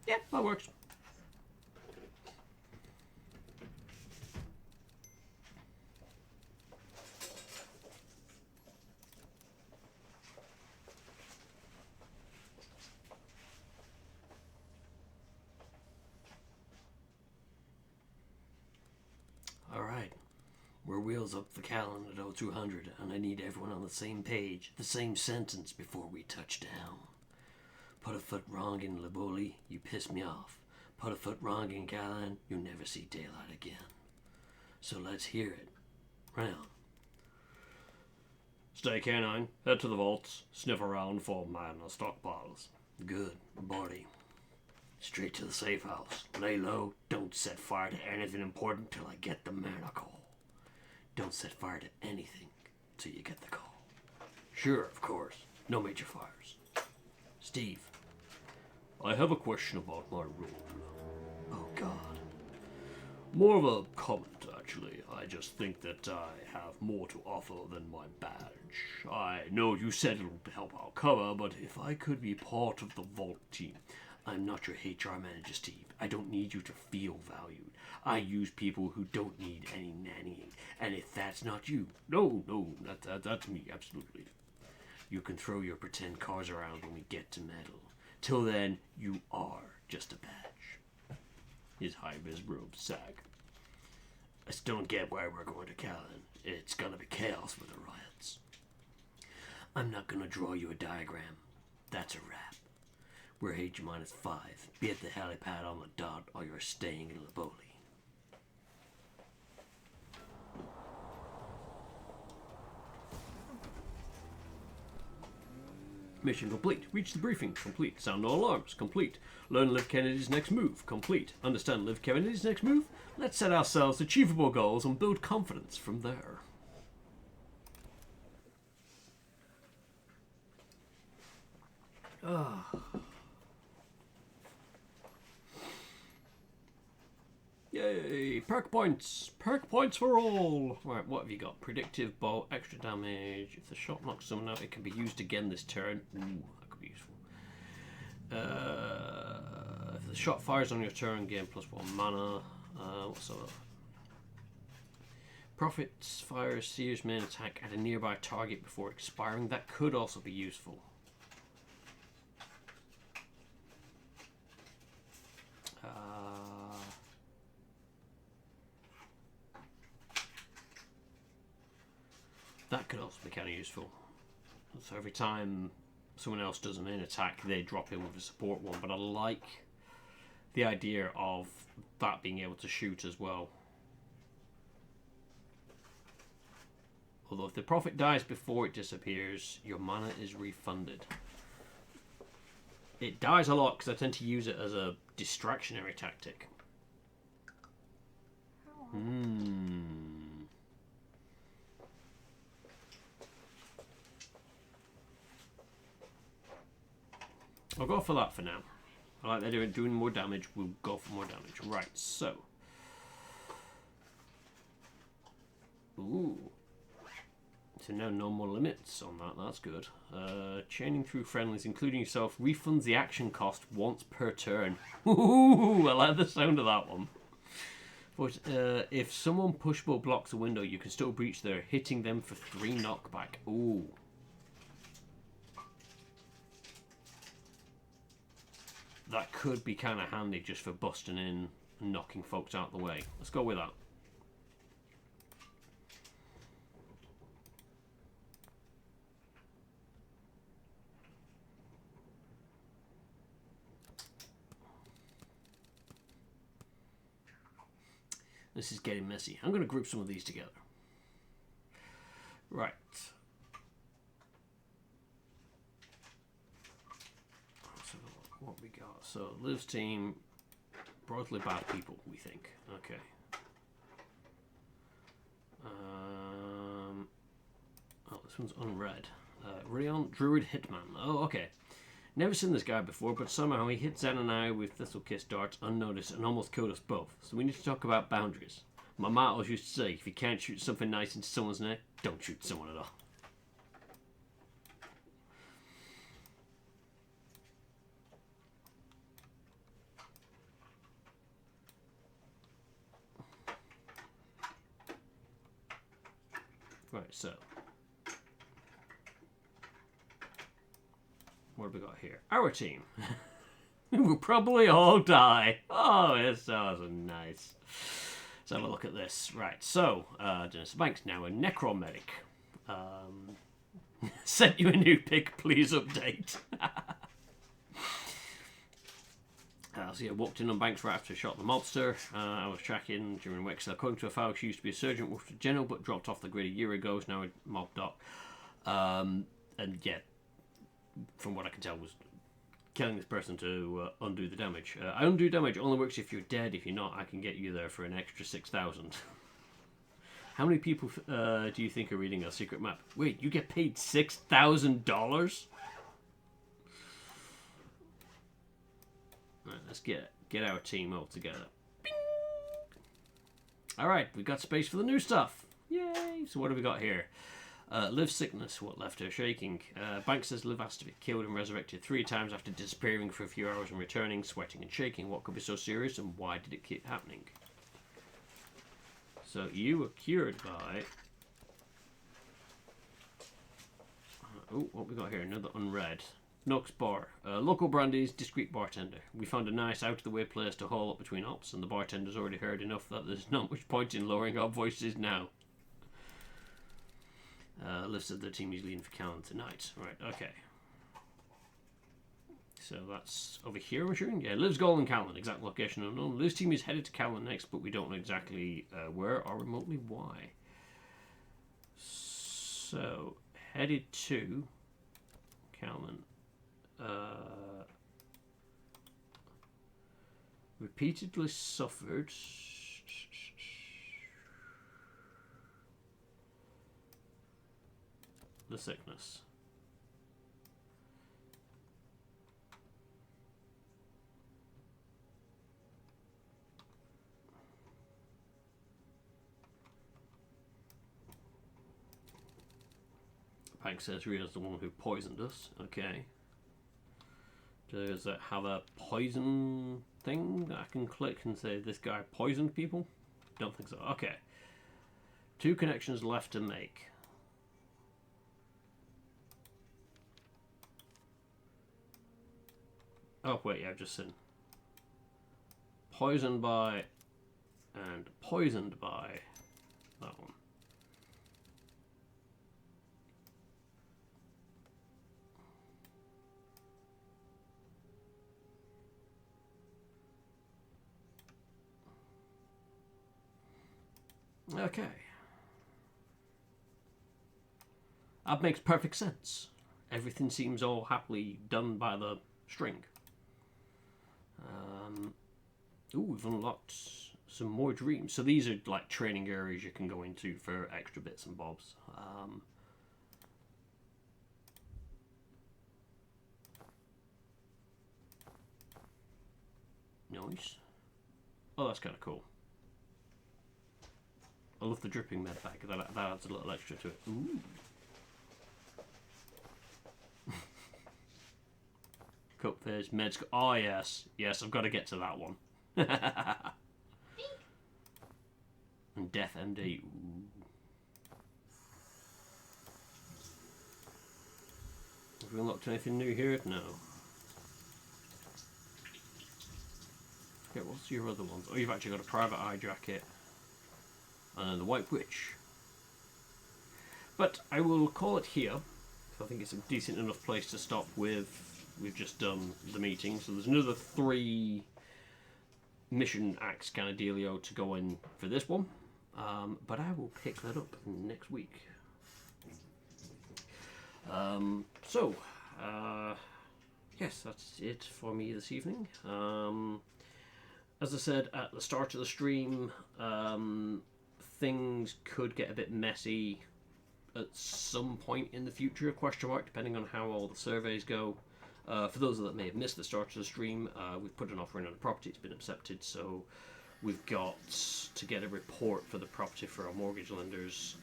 B: Yeah, that works. All right. We're wheels up the Callan at 0200, and I need everyone on the same page, the same sentence before we touch down. Put a foot wrong in Liboli, you piss me off. Put a foot wrong in Callan, you'll never see daylight again. So let's hear it. Round. Stay canine, head to the vaults, sniff around for mana stockpiles. Good, Barty. Straight to the safe house. Lay low, don't set fire to anything important till I get the mana call. Don't set fire to anything till you get the call. Sure, of course, no major fires. Steve. I have a question about my role. Oh, God. More of a comment, actually. I just think that I have more to offer than my badge. I know you said it'll help our cover, but if I could be part of the Vault team. I'm not your HR manager, Steve. I don't need you to feel valued. I use people who don't need any nannying. And if that's not you, no, that's me, absolutely. You can throw your pretend cars around when we get to metal. Till then, you are just a badge. His high-vis robes sag. I still don't get why we're going to Callan. It's gonna be chaos with the riots. I'm not gonna draw you a diagram. That's a wrap. We're H minus 5. Be at the helipad on the dot, or you're staying in Liboli. Mission complete. Reach the briefing. Complete. Sound no alarms. Complete. Learn Liv Kennedy's next move. Complete. Understand Liv Kennedy's next move? Let's set ourselves achievable goals and build confidence from there. Yay! Perk points! Perk points for all! Right, what have you got? Predictive bow, extra damage. If the shot knocks someone out, it can be used again this turn. Ooh, that could be useful. If the shot fires on your turn, gain +1 mana. What's other? Profits fires Seer's main attack at a nearby target before expiring. That could also be useful. That could also be kind of useful. So every time someone else does an in attack, they drop in with a support one. But I like the idea of that being able to shoot as well. Although if the prophet dies before it disappears, your mana is refunded. It dies a lot because I tend to use it as a distractionary tactic. I'll go for that for now. I like they're doing more damage. We'll go for more damage. Right, so. Ooh. So now no more limits on that. That's good. Chaining through friendlies, including yourself, refunds the action cost once per turn. Ooh, I like the sound of that one. But if someone pushable blocks a window, you can still breach there, hitting them for 3 knockback. Ooh. That could be kind of handy just for busting in and knocking folks out the way. Let's go with that. This is getting messy. I'm going to group some of these together. Right. Let's have a look what we got. So, Liv's team, broadly bad people, we think. Okay. Oh, this one's unread. Rion, Druid Hitman. Oh, okay. Never seen this guy before, but somehow he hit Zen and I with Thistlekiss darts unnoticed and almost killed us both. So we need to talk about boundaries. My ma always used to say, if you can't shoot something nice into someone's neck, don't shoot someone at all. Right, so. What have we got here? Our team. We'll probably all die. Oh, it's so nice. Let's have a look at this. Right, so, Dennis Banks now a necromedic. Sent you a new pick, please update. So yeah, walked in on Banks right after I shot the mobster. I was tracking during Wexel. According to a file, she used to be a sergeant, worked for general, but dropped off the grid a year ago. Is now a mob doc. And yeah, from what I can tell, was killing this person to undo the damage. Undo damage only works if you're dead. If you're not, I can get you there for an extra 6,000. How many people do you think are reading a secret map? Wait, you get paid $6,000? Right, let's get our team all together. Bing! All right, we've got space for the new stuff. Yay! So what have we got here? Liv sickness, what left her shaking. Banks says Liv has to be killed and resurrected 3 times after disappearing for a few hours and returning, sweating and shaking. What could be so serious and why did it keep happening? So you were cured by... oh, what we got here? Another unread. Nox Bar. Local brandies, discreet bartender. We found a nice out-of-the-way place to haul up between ops, and the bartender's already heard enough that there's not much point in lowering our voices now. Liv said their team is leaving for Callan tonight. Right, okay. So that's over here, I'm assuming? Yeah, Liv's goal in Callan. Exact location unknown. Liv's team is headed to Callan next, but we don't know exactly where or remotely why. So, headed to Callan. Repeatedly suffered... the sickness. Pank says Rio's the one who poisoned us. Okay. Does it have a poison thing that I can click and say this guy poisoned people? Don't think so. Okay. 2 connections left to make. Oh, wait, yeah, I've just seen. Poisoned by and poisoned by that one. Okay. That makes perfect sense. Everything seems all happily done by the string. We've unlocked some more dreams. So these are like training areas you can go into for extra bits and bobs. Nice. Oh, that's kind of cool. I love the dripping med pack. That adds a little extra to it. Ooh. Cup Fizz, Meds. Oh, yes. Yes, I've got to get to that one. And Death MD. Ooh. Have we unlocked anything new here? No. Okay, what's your other ones? Oh, you've actually got a private eye jacket. And then the White Witch. But I will call it here. I think it's a decent enough place to stop with. We've just done the meeting, so there's another 3 mission acts kind of dealio to go in for this one. But I will pick that up next week. Yes, that's it for me this evening. As I said at the start of the stream, things could get a bit messy at some point in the future, question mark, depending on how all the surveys go. For those that may have missed the start of the stream, we've put an offer in on a property, it's been accepted, so we've got to get a report for the property for our mortgage lenders,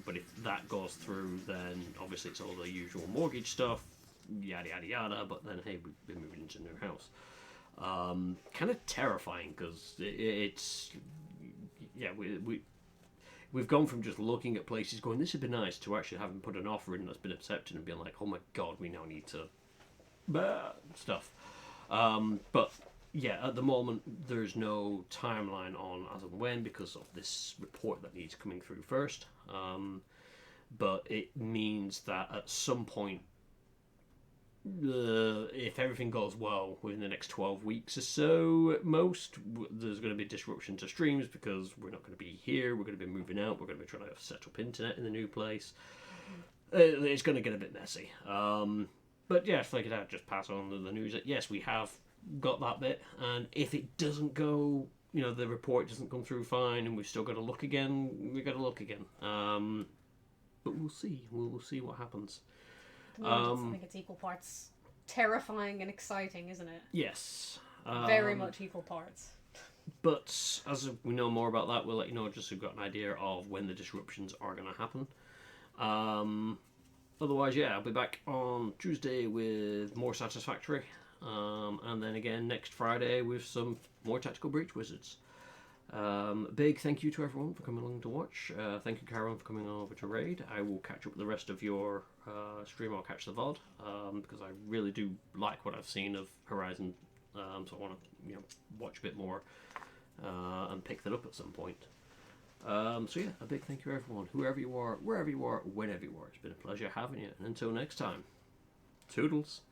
B: but if that goes through, then obviously it's all the usual mortgage stuff, yada yada yada, but then hey, we've been moving into a new house. Kind of terrifying, because it's, yeah, we've gone from just looking at places going, this would be nice, to actually having put an offer in that's been accepted and being like, oh my god, we now need to stuff. But yeah, at the moment there's no timeline on as and when, because of this report that needs coming through first. But it means that at some point, if everything goes well within the next 12 weeks or so at most, there's going to be disruption to streams, because we're not going to be here, we're going to be moving out, we're going to be trying to set up internet in the new place. It's going to get a bit messy. But yeah, if I could just pass on the news that yes, we have got that bit, and if it doesn't go, the report doesn't come through fine, and we've still got to look again, we've got to look again. But we'll see. We'll see what happens.
A: I think it's equal parts terrifying and exciting, isn't it?
B: Yes.
A: Very much equal parts.
B: But as we know more about that, we'll let you know, just so we've got an idea of when the disruptions are going to happen. Otherwise, yeah, I'll be back on Tuesday with more Satisfactory. And then again next Friday with some more Tactical Breach Wizards. Big thank you to everyone for coming along to watch. Thank you, Karen, for coming over to raid. I will catch up with the rest of your stream. I'll catch the VOD, because I really do like what I've seen of Horizon. So I want to watch a bit more and pick that up at some point. So yeah, a big thank you, everyone. Whoever you are, wherever you are, whenever you are. It's been a pleasure having you. And until next time, toodles.